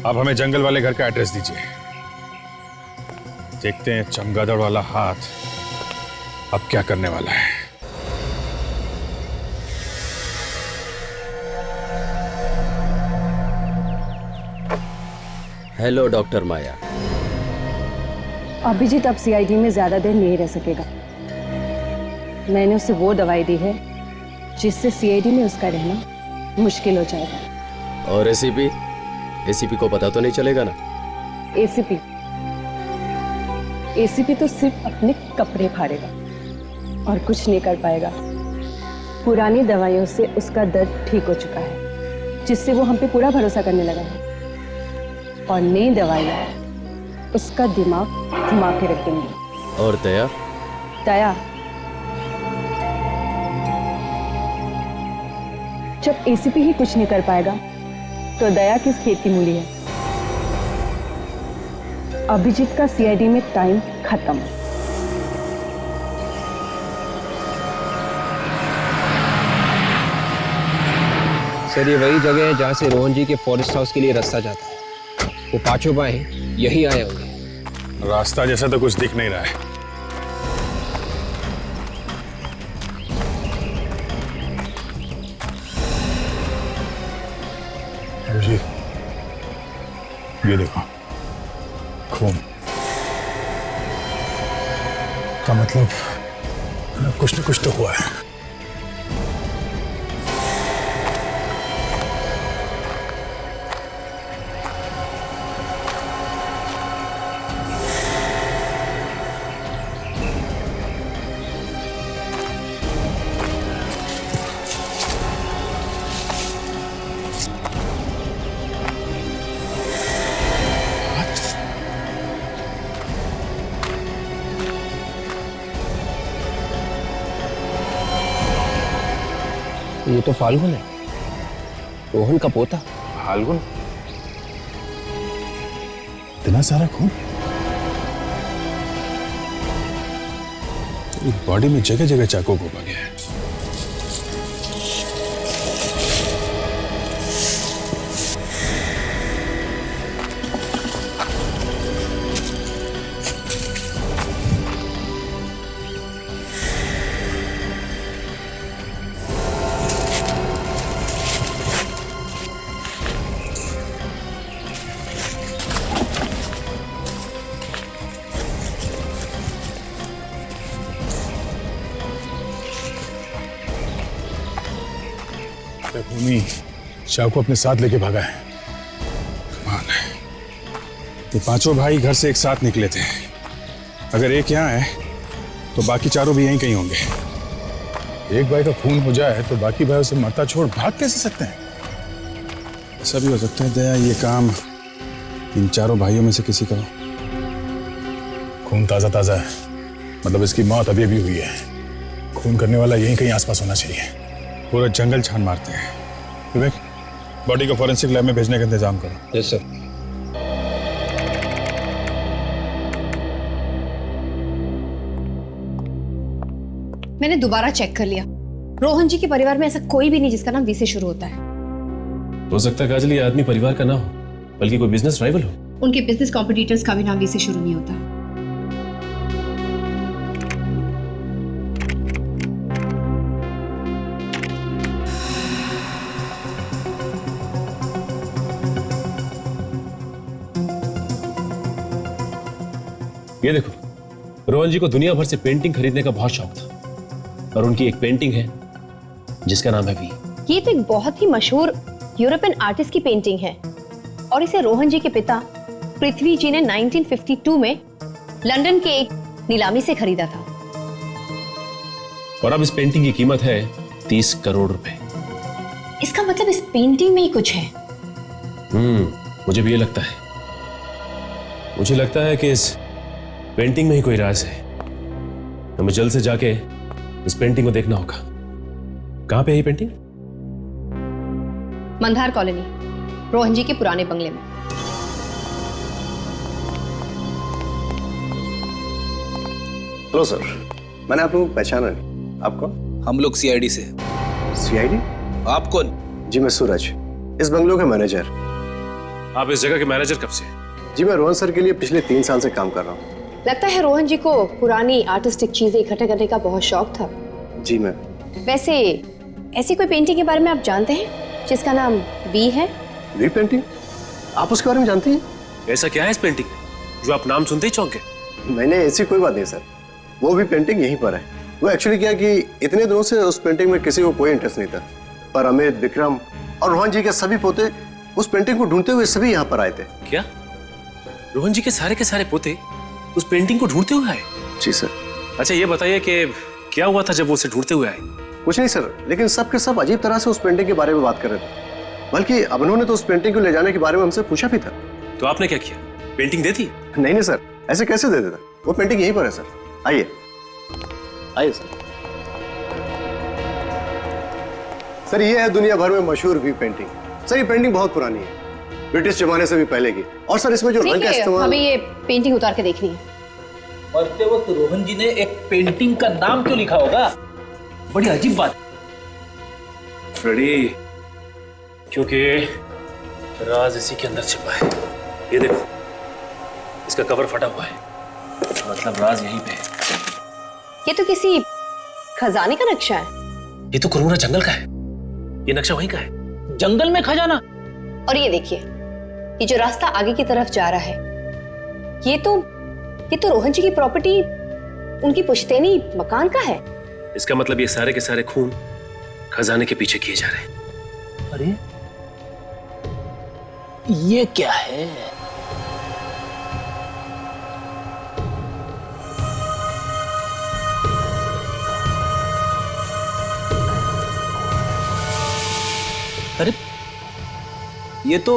आप हमें जंगल वाले घर का एड्रेस दीजिए, देखते हैं चमगादड़ वाला हाथ अब क्या करने वाला है। हेलो डॉक्टर माया। अभिजीत अब सीआईडी में ज्यादा देर नहीं रह सकेगा। मैंने उसे वो दवाई दी है जिससे सीआईडी में उसका रहना मुश्किल हो जाएगा। और एसीपी? एसीपी को पता तो नहीं चलेगा ना? एसीपी तो सिर्फ अपने कपड़े फाड़ेगा और कुछ नहीं कर पाएगा। पुरानी दवाइयों से उसका दर्द ठीक हो चुका है, जिससे वो हम पे पूरा भरोसा करने लगा है, और नई दवाइयाँ उसका दिमाग घुमा के रख देंगी। और दया? दया? जब एसीपी ही कुछ नहीं कर पाएगा तो दया किस खेत की मूली है? अभिजीत का सीआईडी में टाइम खत्म। सर, ये वही जगह है जहाँ से रोहन जी के फॉरेस्ट हाउस के लिए रास्ता जाता है। वो पांचों बाएं यही आए होंगे। रास्ता जैसा तो कुछ दिख नहीं रहा है। जी, ये देखो खून का मतलब कुछ न कुछ तो हुआ है। ये तो फाल्गुन है, रोहन का पोता। फाल्गुन? इतना सारा खून बॉडी में जगह जगह चाकू घुमा गया है। भूमि शाह को अपने साथ लेके भागा है। कमाल है। ये पांचों भाई घर से एक साथ निकले थे। अगर एक यहाँ है तो बाकी चारों भी यहीं कहीं होंगे। एक भाई का खून हो जाए तो बाकी भाई उसे मरता छोड़ भाग कैसे सकते हैं? ऐसा भी हो सकता है दया ये काम इन चारों भाइयों में से किसी का हो। खून ताजा ताजा है, मतलब इसकी मौत अभी अभी हुई है। खून करने वाला यहीं कहीं आसपास होना चाहिए। पूरा जंगल छान मारते हैं। विवेक, बॉडी को फॉरेंसिक लैब में भेजने का इंतजाम करो। Yes sir. मैंने दोबारा चेक कर लिया, रोहन जी के परिवार में ऐसा कोई भी नहीं जिसका नाम वी से शुरू होता है। हो सकता है काजल ये आदमी परिवार का ना हो, बल्कि कोई बिजनेस राइवल हो। उनके बिजनेस कॉम्पिटिटर्स का भी नाम वी से शुरू नहीं होता। ये देखो, रोहन जी को दुनिया भर से पेंटिंग खरीदने का बहुत शौक था और उनकी एक पेंटिंग है जिसका नाम है वी। ये तो एक बहुत ही मशहूर यूरोपियन आर्टिस्ट की पेंटिंग है और इसे रोहन जी के पिता पृथ्वी जी ने 1952 में लंदन के एक नीलामी से खरीदा था। और अब इस पेंटिंग की कीमत है 30 करोड़ रुपए। इसका मतलब इस पेंटिंग में ही कुछ है। मुझे भी ये लगता है। मुझे लगता है कि इस पेंटिंग में ही कोई राज है। हमें जल्द से जाके इस पेंटिंग को देखना होगा। कहां पे है ये पेंटिंग? मंदार कॉलोनी, रोहन जी के पुराने बंगले में। हेलो सर, मैंने आप लोगों को पहचाना नहीं। आप कौन? हम लोग सीआईडी से। सीआईडी? आप कौन? जी मैं सूरज, इस बंगलों का मैनेजर। आप इस जगह के मैनेजर कब से? जी मैं रोहन सर के लिए पिछले 3 साल से काम कर रहा हूँ। लगता है रोहन जी को पुरानी आर्टिस्टिक चीजें इकट्ठा करने का बहुत शौक था। जी मैं। वैसे ऐसी कोई पेंटिंग के बारे में आप जानते हैं जिसका नाम वी है? V painting? आप उसके बारे में जानती हैं? ऐसा क्या है इस पेंटिंग जो आप नाम सुनते ही चौंक गए? नहीं नहीं, ऐसी कोई बात नहीं सर। वो भी पेंटिंग यहीं पर है। वो एक्चुअली क्या कि इतने दिनों से उस पेंटिंग में किसी को कोई इंटरेस्ट नहीं था, पर अमित, विक्रम और रोहन जी के सभी पोते उस पेंटिंग को ढूंढते हुए सभी यहाँ पर आए थे। क्या रोहन जी के सारे पोते उस पेंटिंग को ढूंढते हुए आए? जी सर। अच्छा ये बताइए कि क्या हुआ था जब वो उसे ढूंढते हुए आए? कुछ नहीं सर, लेकिन सब के सब अजीब तरह से उस पेंटिंग के बारे में बात कर रहे थे। बल्कि अब उन्होंने तो उस पेंटिंग को ले जाने के बारे में हमसे पूछा भी था। तो आपने क्या किया? पेंटिंग दे दी? नहीं नहीं सर, ऐसे कैसे दे देता? वो पेंटिंग यहीं पर है सर। आइए आइए सर। सर ये है दुनिया भर में मशहूर वी पेंटिंग। सर ये पेंटिंग बहुत पुरानी है, ब्रिटिश जमाने से भी पहले की। और सर इसमें जो रंग का इस्तेमाल, हमें ये पेंटिंग उतार के देखनी है। मरते वक्त रोहन जी ने एक पेंटिंग का नाम क्यों लिखा होगा? बड़ी अजीब बात। फ्रेडी, क्योंकि राज इसी के अंदर छिपा है। ये देखो, इसका कवर फटा हुआ है, मतलब राज यहीं पे है। ये तो किसी खजाने का नक्शा है। ये तो कोरोना जंगल का है। ये नक्शा वहीं का है। जंगल में खजाना? और ये देखिए, ये जो रास्ता आगे की तरफ जा रहा है, ये तो रोहन जी की प्रॉपर्टी, उनकी पुश्तैनी मकान का है। इसका मतलब ये सारे के सारे खून खजाने के पीछे किए जा रहे हैं। अरे ये क्या है? अरे ये तो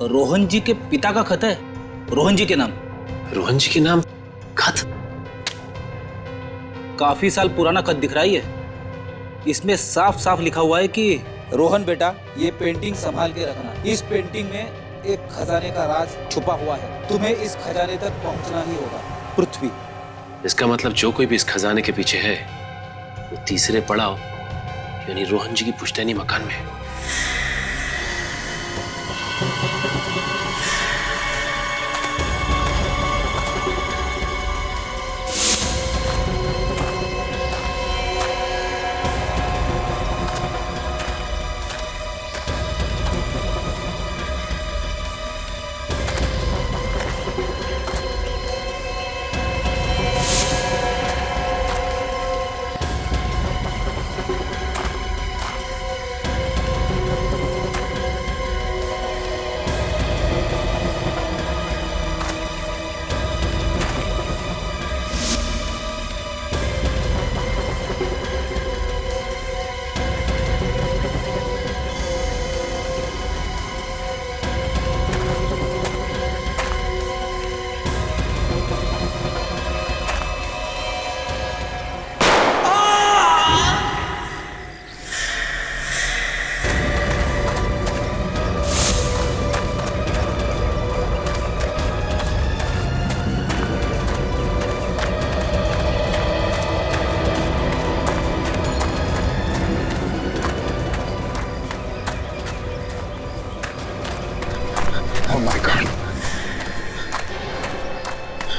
रोहन जी के पिता का खत है, रोहन जी के नाम। रोहन जी के नाम खत? काफी साल पुराना खत दिख रहा है। इसमें साफ साफ लिखा हुआ है कि रोहन बेटा, ये पेंटिंग संभाल के रखना। इस पेंटिंग में एक खजाने का राज छुपा हुआ है, तुम्हें इस खजाने तक पहुंचना ही होगा। पृथ्वी। इसका मतलब जो कोई भी इस खजाने के पीछे है वो तीसरे पड़ाव यानी रोहन जी की पुश्तैनी मकान में है।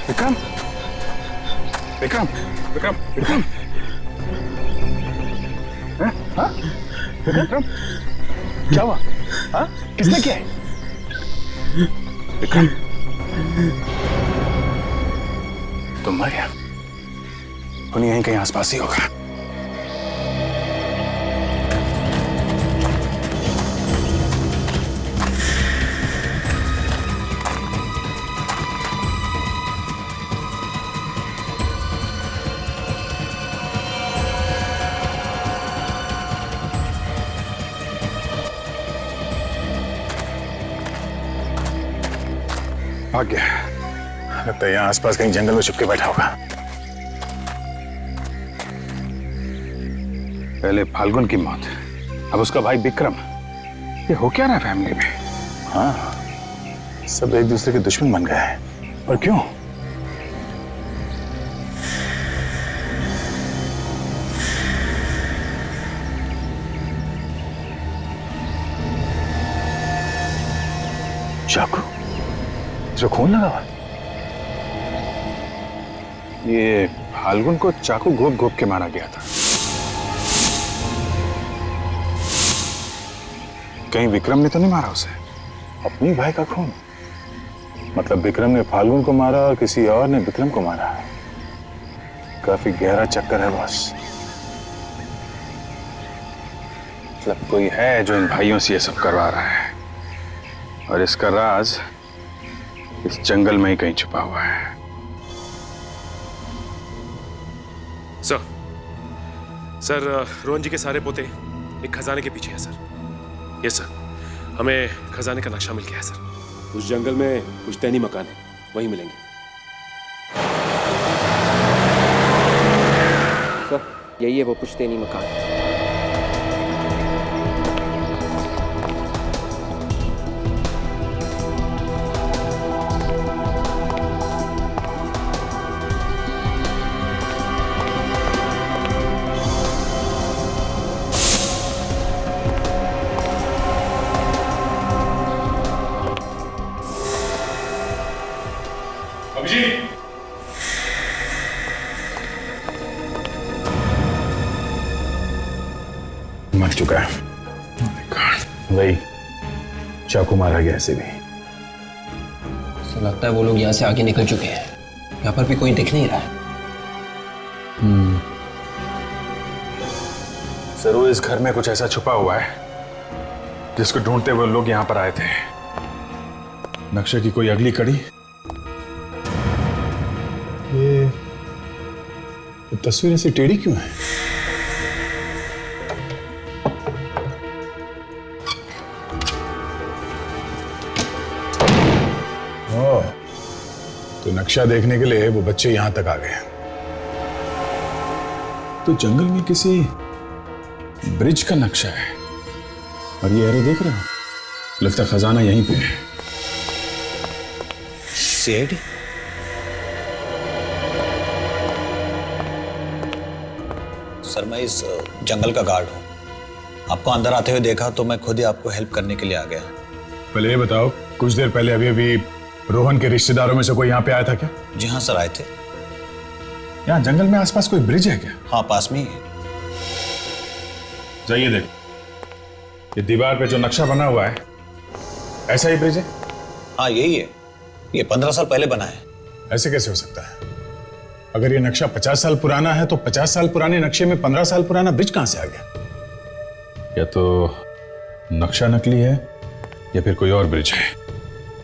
विक्रम, विक्रम, विक्रम, विक्रम, हाँ? विक्रम, क्या हुआ? हाँ? किसने किया है? विक्रम, तुम मर गया। उन्हीं यहीं कहीं आसपास ही होगा। भाग गया। लगता है यहाँ आसपास कहीं जंगल में छुप के बैठा होगा। पहले फाल्गुन की मौत, अब उसका भाई विक्रम। ये हो क्या रहा है फैमिली में? हाँ, सब एक दूसरे के दुश्मन बन गए हैं। और क्यों? चाकू, जो खून लगा हुआ, ये फाल्गुन को चाकू घोप घोप के मारा गया था। कहीं विक्रम ने तो नहीं मारा उसे? अपनी भाई का खून, मतलब विक्रम ने फाल्गुन को मारा और किसी और ने विक्रम को मारा। काफी गहरा चक्कर है बॉस। मतलब कोई है जो इन भाइयों से ये सब करवा रहा है, और इसका राज इस जंगल में ही कहीं छुपा हुआ है। सर, रोहन जी के सारे पोते एक खजाने के पीछे है सर। यस सर, हमें खजाने का नक्शा मिल गया है सर। उस जंगल में पुश्तैनी मकान है, वहीं मिलेंगे। सर, यही है वो पुश्तैनी मकान। मर चुका है। वही चाकू मारा गया ऐसे भी। तो लगता है वो लोग यहाँ से आगे निकल चुके हैं। यहाँ पर भी कोई दिख नहीं रहा है। जरूर इस घर में कुछ ऐसा छुपा हुआ है जिसको ढूंढते हुए लोग यहाँ पर आए थे। नक्शे की कोई अगली कड़ी। ये तस्वीर ऐसी टेढ़ी क्यों है? तो नक्शा देखने के लिए वो बच्चे यहां तक आ गए। तो जंगल में किसी ब्रिज का नक्शा है और ये एरो देख रहे हो, लगता है खजाना यहीं पे है। सीआईडी? सर मैं इस जंगल का गार्ड हूँ। आपको अंदर आते हुए देखा तो मैं खुद ही आपको हेल्प करने के लिए आ गया। पहले ये बताओ, कुछ देर पहले अभी रोहन के रिश्तेदारों में से कोई यहाँ पे आया था क्या? जी हाँ सर, आए थे। यहाँ जंगल में आसपास कोई ब्रिज है क्या? हाँ पास में ही है। जाइए देखो, ये दीवार पे जो नक्शा बना हुआ है ऐसा ही ब्रिज है? हाँ यही है, ये 15 साल पहले बना है। ऐसे कैसे हो सकता है? अगर ये नक्शा 50 साल पुराना है तो 50 साल पुराने नक्शे में 15 साल पुराना ब्रिज कहां से आ गया? या तो नक्शा नकली है या फिर कोई और ब्रिज है।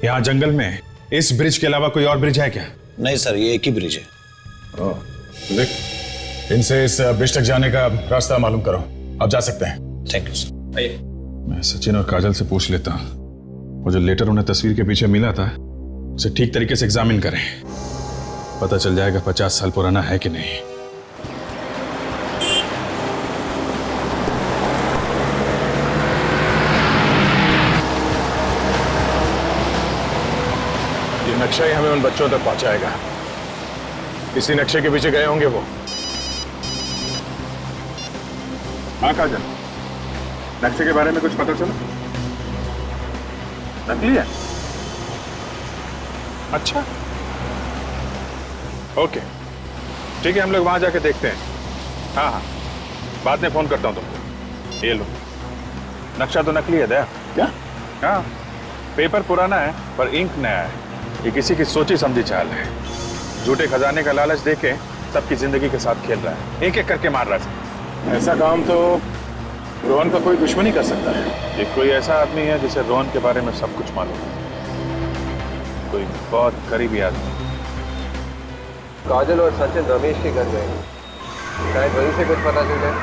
यहाँ जंगल में इस ब्रिज के अलावा कोई और ब्रिज है क्या? नहीं सर, ये एक ही ब्रिज है। देख, इनसे इस ब्रिज तक जाने का रास्ता मालूम करो, आप जा सकते हैं। Thank you sir. मैं सचिन और काजल से पूछ लेता हूँ, वो जो लेटर उन्हें तस्वीर के पीछे मिला था उसे ठीक तरीके से एग्जामिन करें, पता चल जाएगा 50 साल पुराना है कि नहीं। ये नक्शा ही हमें उन बच्चों तक पहुंचाएगा। इसी नक्शे के पीछे गए होंगे वो। हाँ काजल, नक्शे के बारे में कुछ पता चला? नकली है? अच्छा, ओके ठीक है, हम लोग वहां जाके देखते हैं। हाँ हाँ, बाद में फोन करता हूं तुमको। ये लो, नक्शा तो नकली है दया। क्या? हाँ, पेपर पुराना है पर इंक नया है। ये किसी की सोची समझी चाल है। झूठे खजाने का लालच देके सबकी जिंदगी के साथ खेल रहा है, एक एक करके मार रहा है। ऐसा काम तो रोहन का कोई दुश्मन ही कर सकता है। ये कोई ऐसा आदमी है जिसे रोहन के बारे में सब कुछ मालूम है, कोई बहुत करीबी आदमी। काजल और सचिन रमेश के घर गए, शायद वहीं से कुछ पता चल जाए।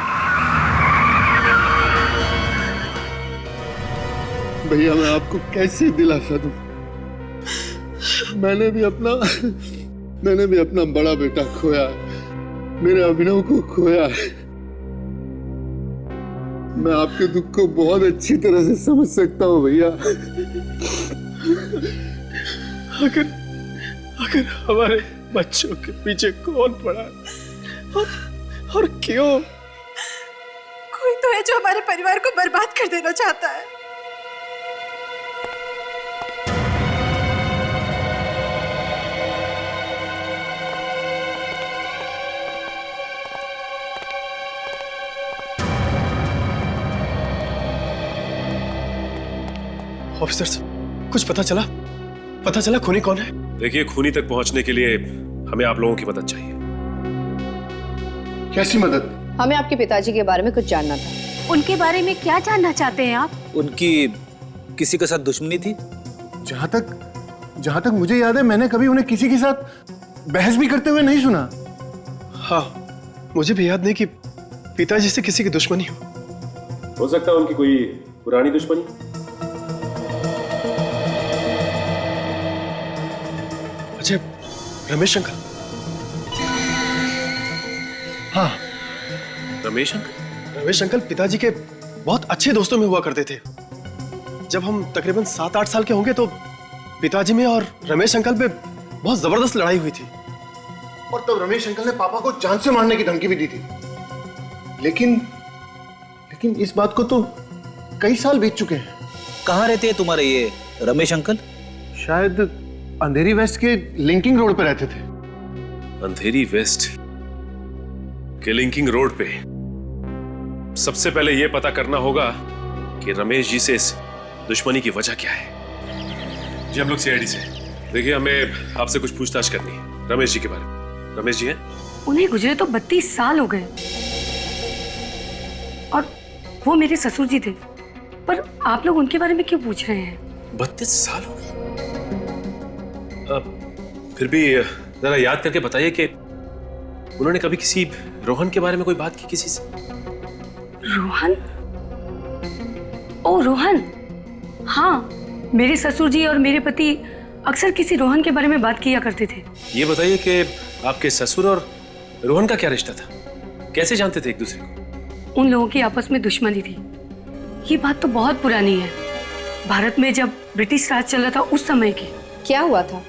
भैया मैं आपको कैसे दिलासा दूं? मैंने भी अपना बड़ा बेटा खोया है, मेरे अभिनव को खोया है। मैं आपके दुख को बहुत अच्छी तरह से समझ सकता हूँ भैया। अगर हमारे बच्चों के पीछे कौन पड़ा और क्यों? कोई तो है जो हमारे परिवार को बर्बाद कर देना चाहता है। ऑफिसर्स, कुछ पता चला खूनी कौन है? देखिए, खूनी तक पहुंचने के लिए हमें आप लोगों की मदद चाहिए। कैसी मदद? हमें आपके पिताजी के बारे में कुछ जानना था। उनके बारे में क्या जानना चाहते हैं आप? उनकी किसी के साथ दुश्मनी थी? जहां तक मुझे याद है मैंने कभी उन्हें किसी के साथ बहस भी करते हुए नहीं सुना। हाँ, मुझे भी याद नहीं कि पिताजी से किसी की दुश्मनी हो सकता है उनकी कोई पुरानी दुश्मनी। अच्छा, रमेश अंकल। हाँ, रमेश अंकल पिताजी के बहुत अच्छे दोस्तों में हुआ करते थे। जब हम तकरीबन 7-8 साल के होंगे तो पिताजी में और रमेश अंकल पे बहुत जबरदस्त लड़ाई हुई थी। और तब रमेश अंकल ने पापा को जान से मारने की धमकी भी दी थी। लेकिन इस बात को तो कई साल बीत चुके हैं। कहाँ रहते हैं तुम्हारे ये रमेश अंकल? शायद अंधेरी वेस्ट के लिंकिंग रोड पे रहते थे। अंधेरी वेस्ट के लिंकिंग रोड पे? सबसे पहले यह पता करना होगा कि रमेश जी से इस दुश्मनी की वजह क्या है। जी हम लोग सीआईडी से। देखिए, हमें आपसे कुछ पूछताछ करनी है रमेश जी के बारे में। रमेश जी हैं? उन्हें गुजरे तो 32 साल हो गए और वो मेरे ससुर जी थे, पर आप लोग उनके बारे में क्यों पूछ रहे हैं? 32 साल हो गए? फिर भी जरा याद करके बताइए कि उन्होंने कभी किसी रोहन के बारे में कोई बात की किसी से? रोहन? ओ रोहन, हाँ, मेरे ससुर जी और मेरे पति अक्सर किसी रोहन के बारे में बात किया करते थे। ये बताइए कि आपके ससुर और रोहन का क्या रिश्ता था? कैसे जानते थे एक दूसरे को? उन लोगों की आपस में दुश्मनी थी। ये बात तो बहुत पुरानी है, भारत में जब ब्रिटिश राज चल रहा था उस समय की। क्या हुआ था?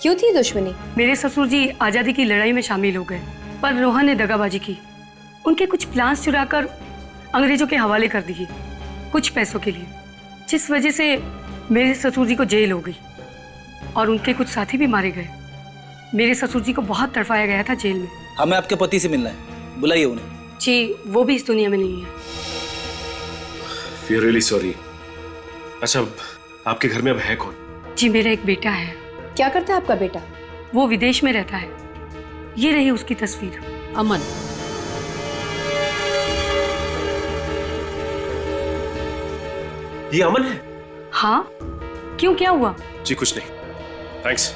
क्यों थी दुश्मनी? मेरे ससुर जी आजादी की लड़ाई में शामिल हो गए, पर रोहन ने दगाबाजी की। उनके कुछ प्लान्स चुराकर अंग्रेजों के हवाले कर दिए कुछ पैसों के लिए, जिस वजह से मेरे ससुर जी को जेल हो गई और उनके कुछ साथी भी मारे गए। मेरे ससुर जी को बहुत तड़पाया गया था जेल में। हमें आपके पति से मिलना है, बुलाइए उन्हें। जी, वो भी इस दुनिया में नहीं है। We are really sorry. अच्छा, आपके घर में अब है कौन? जी, मेरा एक बेटा है। क्या करता है आपका बेटा? वो विदेश में रहता है। ये रही उसकी तस्वीर। अमन, ये अमन है? हाँ, क्यों, क्या हुआ? जी कुछ नहीं, थैंक्स।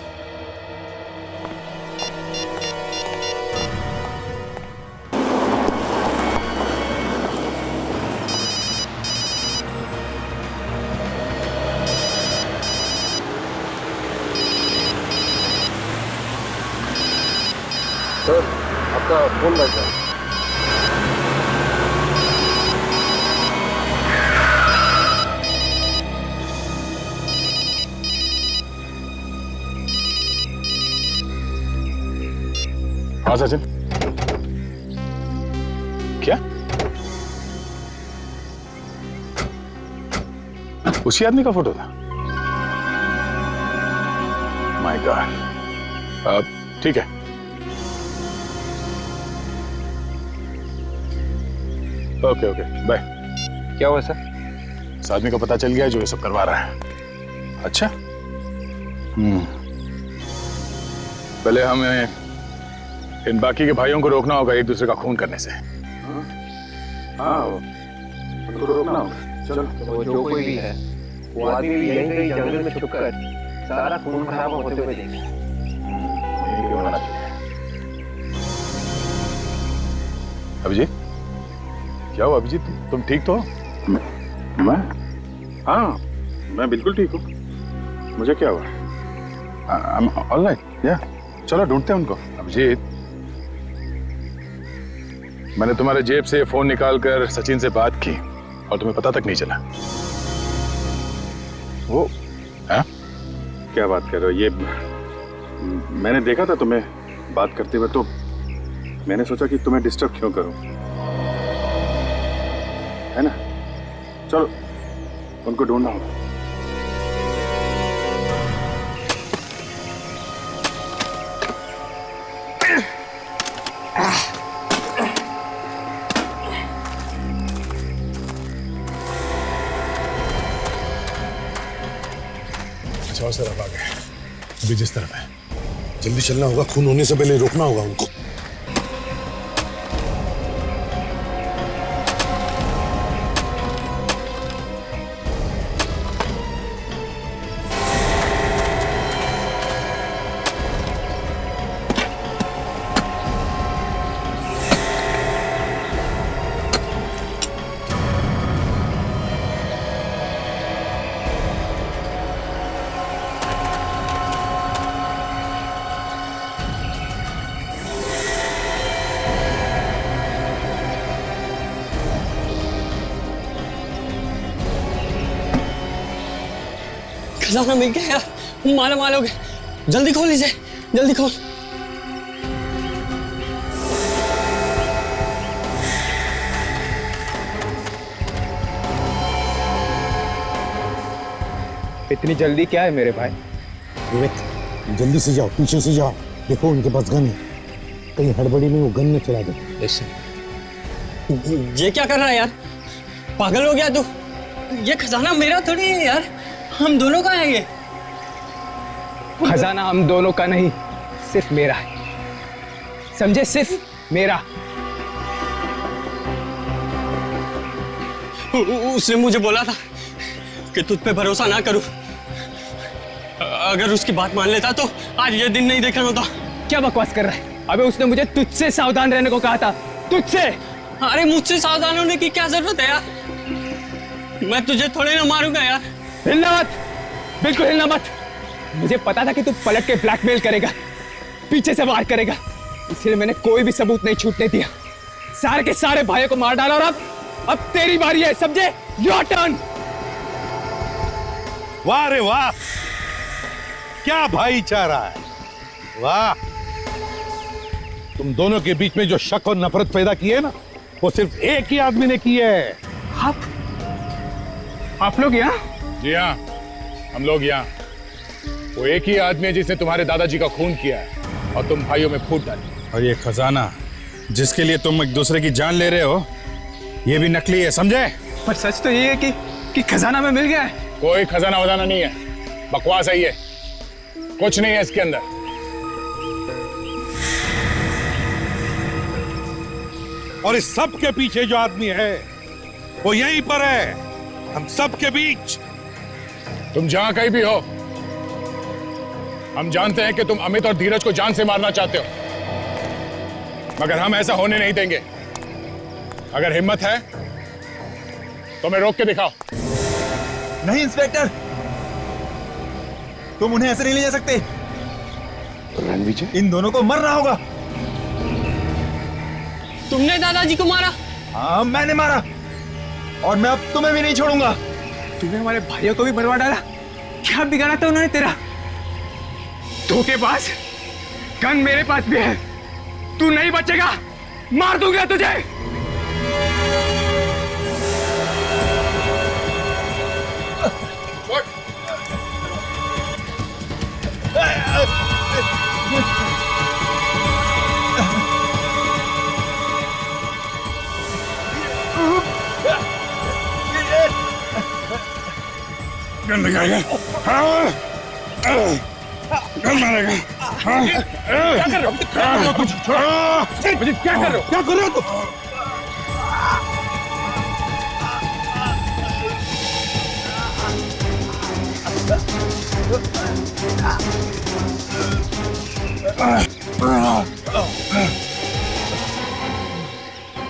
सर, आपका फोन बज रहा है। हाँ सचिन, क्या उसी आदमी का फोटो था? My God. ठीक है, ओके ओके, बाय। क्या हुआ सर? इस आदमी का पता चल गया जो ये सब करवा रहा है। अच्छा, पहले हमें इन बाकी के भाइयों को रोकना होगा एक दूसरे का खून करने से। हाँ, उनको रोकना होगा। चलो, वो जो कोई भी है, वो आदमी भी यहीं कहीं जंगल में छुपकर सारा खून खराब होते हुए देखे। यही क्यों होना चाहिए? अभिजीत, क्या हुआ अभिजीत? तुम ठीक तो हो? मैं? हाँ, मैं बिल्कुल ठीक हूँ। मुझे क्या हुआ? I'm all right, yeah. चलो ढूंढते हैं उनको। अभिजीत, मैंने तुम्हारे जेब से फोन निकालकर सचिन से बात की और तुम्हें पता तक नहीं चला। वो हाँ? क्या बात कर रहे हो? ये मैंने देखा था तुम्हें बात करते हुए, तो मैंने सोचा कि तुम्हें डिस्टर्ब क्यों करूं, है ना? चलो, उनको ढूंढना होगा। अच्छा, उस तरफ आ गए। अभी जिस तरफ है, जल्दी चलना होगा, खून होने से पहले रोकना होगा उनको। खजाना मिल गया यार, माला माल हो गए। जल्दी खोल इसे, जल्दी खोल। इतनी जल्दी क्या है मेरे भाई? विवेक, जल्दी से जाओ, पीछे से जाओ। देखो उनके पास गन है, कहीं हड़बड़ी में वो गन न चला दे। ये क्या कर रहा है यार? पागल हो गया तू? ये खजाना मेरा थोड़ी है यार, हम दोनों का है ये। खजाना हम दोनों का नहीं, सिर्फ मेरा है, समझे? सिर्फ मेरा। उसने मुझे बोला था कि तुझ पे भरोसा ना करूं। अगर उसकी बात मान लेता तो आज ये दिन नहीं देखना होता। क्या बकवास कर रहा है? अबे उसने मुझे तुझसे सावधान रहने को कहा था, तुझसे। अरे मुझसे सावधान होने की क्या जरूरत है यार? मैं तुझे थोड़े ना मारूंगा यार। हिलना मत, बिल्कुल हिलना मत। मुझे पता था कि तू पलट के ब्लैकमेल करेगा, पीछे से वार करेगा, इसलिए मैंने कोई भी सबूत नहीं छूटने दिया। सारे के सारे भाइयों को मार डाला और अब तेरी बारी है, समझे? Your turn. वाह रे वाह, क्या भाईचारा है, वाह। तुम दोनों के बीच में जो शक और नफरत पैदा की है ना, वो सिर्फ एक ही आदमी ने की है। आप लोग यहाँ? जी हाँ, हम लोग यहाँ। वो एक ही आदमी है जिसने तुम्हारे दादाजी का खून किया है और तुम भाइयों में फूट डाली। और ये खजाना जिसके लिए तुम एक दूसरे की जान ले रहे हो, ये भी नकली है, समझे? पर सच तो ये है कि खजाना में मिल गया है। कोई खजाना वजाना नहीं है, बकवास है ये, कुछ नहीं है इसके अंदर। और इस सब के पीछे जो आदमी है वो यहीं पर है, हम सब के बीच। तुम जहां कहीं भी हो, हम जानते हैं कि तुम अमित और धीरज को जान से मारना चाहते हो, मगर हम ऐसा होने नहीं देंगे। अगर हिम्मत है तो मैं रोक के दिखाओ। नहीं इंस्पेक्टर, तुम उन्हें ऐसे नहीं ले जा सकते। रणविजय, इन दोनों को मरना होगा। तुमने दादाजी को मारा? हाँ, मैंने मारा, और मैं अब तुम्हें भी नहीं छोड़ूंगा। तूने हमारे भाइयों को भी बर्बाद डाला। क्या बिगाड़ा था उन्होंने तेरा? धोखेबाज, गन मेरे पास भी है, तू नहीं बचेगा, मार दूंगा तुझे। गन लगाएगा, गन मारेगा। क्या कर रहे हो? क्या कर रहे हो? क्या कर रहे हो तुम?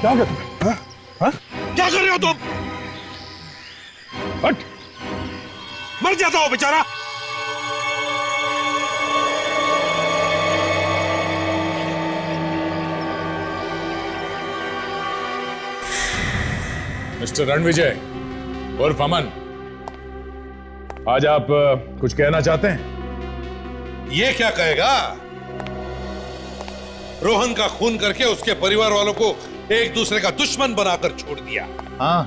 क्या कर रहे हो तुम? हट, मर जाता हो बेचारा। मिस्टर रणविजय उर्फ अमन, आज आप कुछ कहना चाहते हैं? ये क्या कहेगा? रोहन का खून करके उसके परिवार वालों को एक दूसरे का दुश्मन बनाकर छोड़ दिया। हाँ,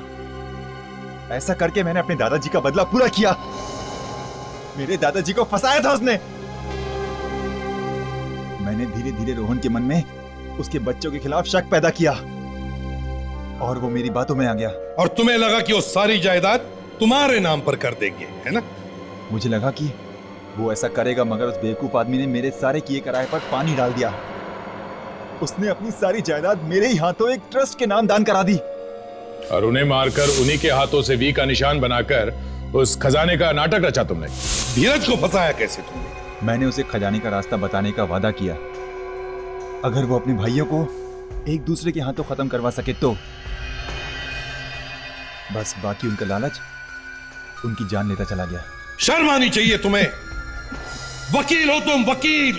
ऐसा करके मैंने अपने दादाजी का बदला पूरा किया। मेरे दादाजी को फंसाया था उसने। मैंने धीरे धीरे रोहन के मन में उसके बच्चों के खिलाफ शक पैदा किया और वो मेरी बातों में आ गया। और तुम्हें लगा कि वो सारी जायदाद तुम्हारे नाम पर कर देंगे, है ना? मुझे लगा कि वो ऐसा करेगा, मगर उस बेवकूफ आदमी ने मेरे सारे किए कराए पर पानी डाल दिया। उसने अपनी सारी जायदाद मेरे ही हाथों एक ट्रस्ट के नाम दान करा दी और उन्हें मारकर उन्हीं के हाथों से वी का निशान बनाकर उस खजाने का नाटक रचा तुमने। धीरज को फंसाया कैसे तुमने? मैंने उसे खजाने का रास्ता बताने का वादा किया। अगर वो अपने भाइयों को एक दूसरे के हाथों खत्म करवा सके तो। बस बाकी उनका लालच उनकी जान लेता चला गया। शर्म आनी चाहिए तुम्हें। वकील हो तुम, वकील।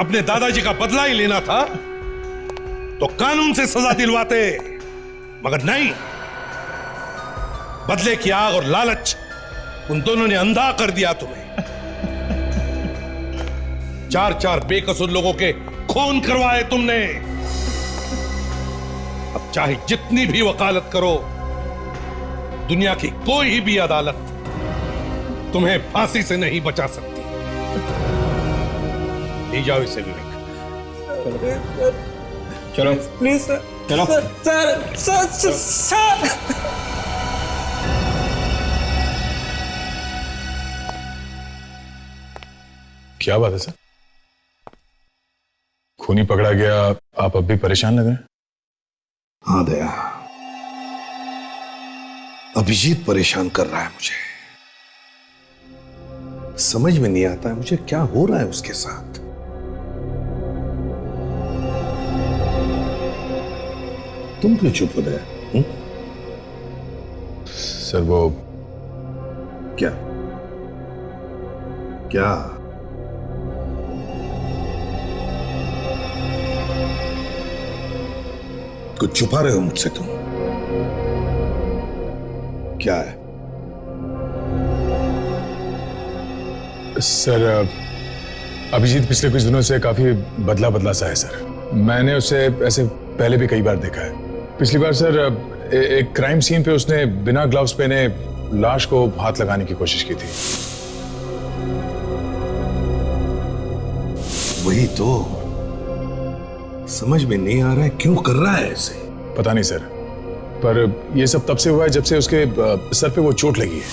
अपने दादाजी का बदला ही लेना था तो कानून से सजा दिलवाते, मगर नहीं। बदले की आग और लालच उन दोनों ने अंधा कर दिया तुम्हें। चार चार बेकसूर लोगों के खून करवाए तुमने। अब चाहे जितनी भी वकालत करो, दुनिया की कोई भी अदालत तुम्हें फांसी से नहीं बचा सकती। ले जाओ इसे विवेक। चलो प्लीज सर। चलो सर सर सर, सर। क्या बात है सर? खूनी पकड़ा गया, आप अब भी परेशान लग रहे हैं? हाँ दया, अभिजीत परेशान कर रहा है मुझे। समझ में नहीं आता है मुझे क्या हो रहा है उसके साथ। तुम क्यों चुप हो गए? सर वो क्या क्या? कुछ छुपा रहे हो मुझसे तुम? क्या है? सर, अभिजीत पिछले कुछ दिनों से काफी बदला बदला सा है सर। मैंने उसे ऐसे पहले भी कई बार देखा है। पिछली बार सर एक क्राइम सीन पे उसने बिना ग्लव्स पहने लाश को हाथ लगाने की कोशिश की थी। वही तो समझ में नहीं आ रहा है क्यों कर रहा है ऐसे। पता नहीं सर, पर यह सब तब से हुआ है जब से उसके सर पे वो चोट लगी है।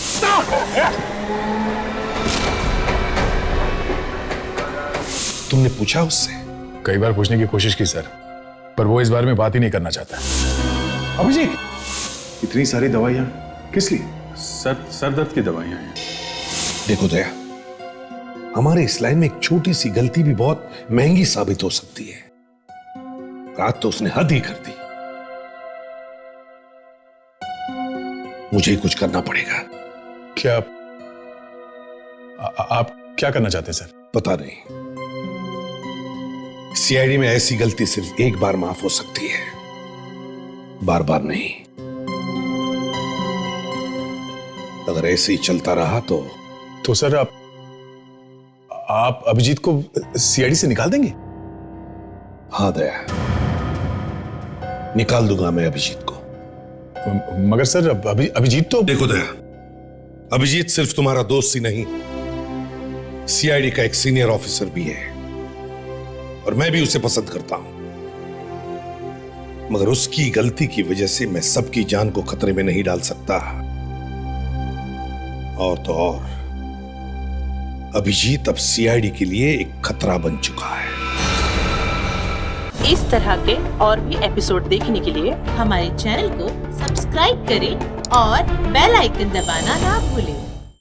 तुमने पूछा उससे? कई बार पूछने की कोशिश की सर, पर वो इस बारे में बात ही नहीं करना चाहता। अभिजीत, इतनी सारी दवाइयां किस लिए? सर दर्द की दवाइयां हैं। देखो दया, हमारे इस लाइन में एक छोटी सी गलती भी बहुत महंगी साबित हो सकती है। आज तो उसने हद ही कर दी। मुझे ही कुछ करना पड़ेगा। क्या आप क्या करना चाहते हैं सर? पता नहीं। सीआईडी में ऐसी गलती सिर्फ एक बार माफ हो सकती है, बार बार नहीं। अगर ऐसे ही चलता रहा तो सर आप अभिजीत को सीआईडी से निकाल देंगे? हाँ दया, निकाल दूंगा मैं अभिजीत को। मगर सर अभिजीत तो... देखो दया, अभिजीत सिर्फ तुम्हारा दोस्त ही नहीं, सीआईडी का एक सीनियर ऑफिसर भी है और मैं भी उसे पसंद करता हूं। मगर उसकी गलती की वजह से मैं सबकी जान को खतरे में नहीं डाल सकता। और तो और अभिजीत अब सीआईडी के लिए एक खतरा बन चुका है। इस तरह के और भी एपिसोड देखने के लिए हमारे चैनल को सब्सक्राइब करें और बेल आइकन दबाना ना भूलें।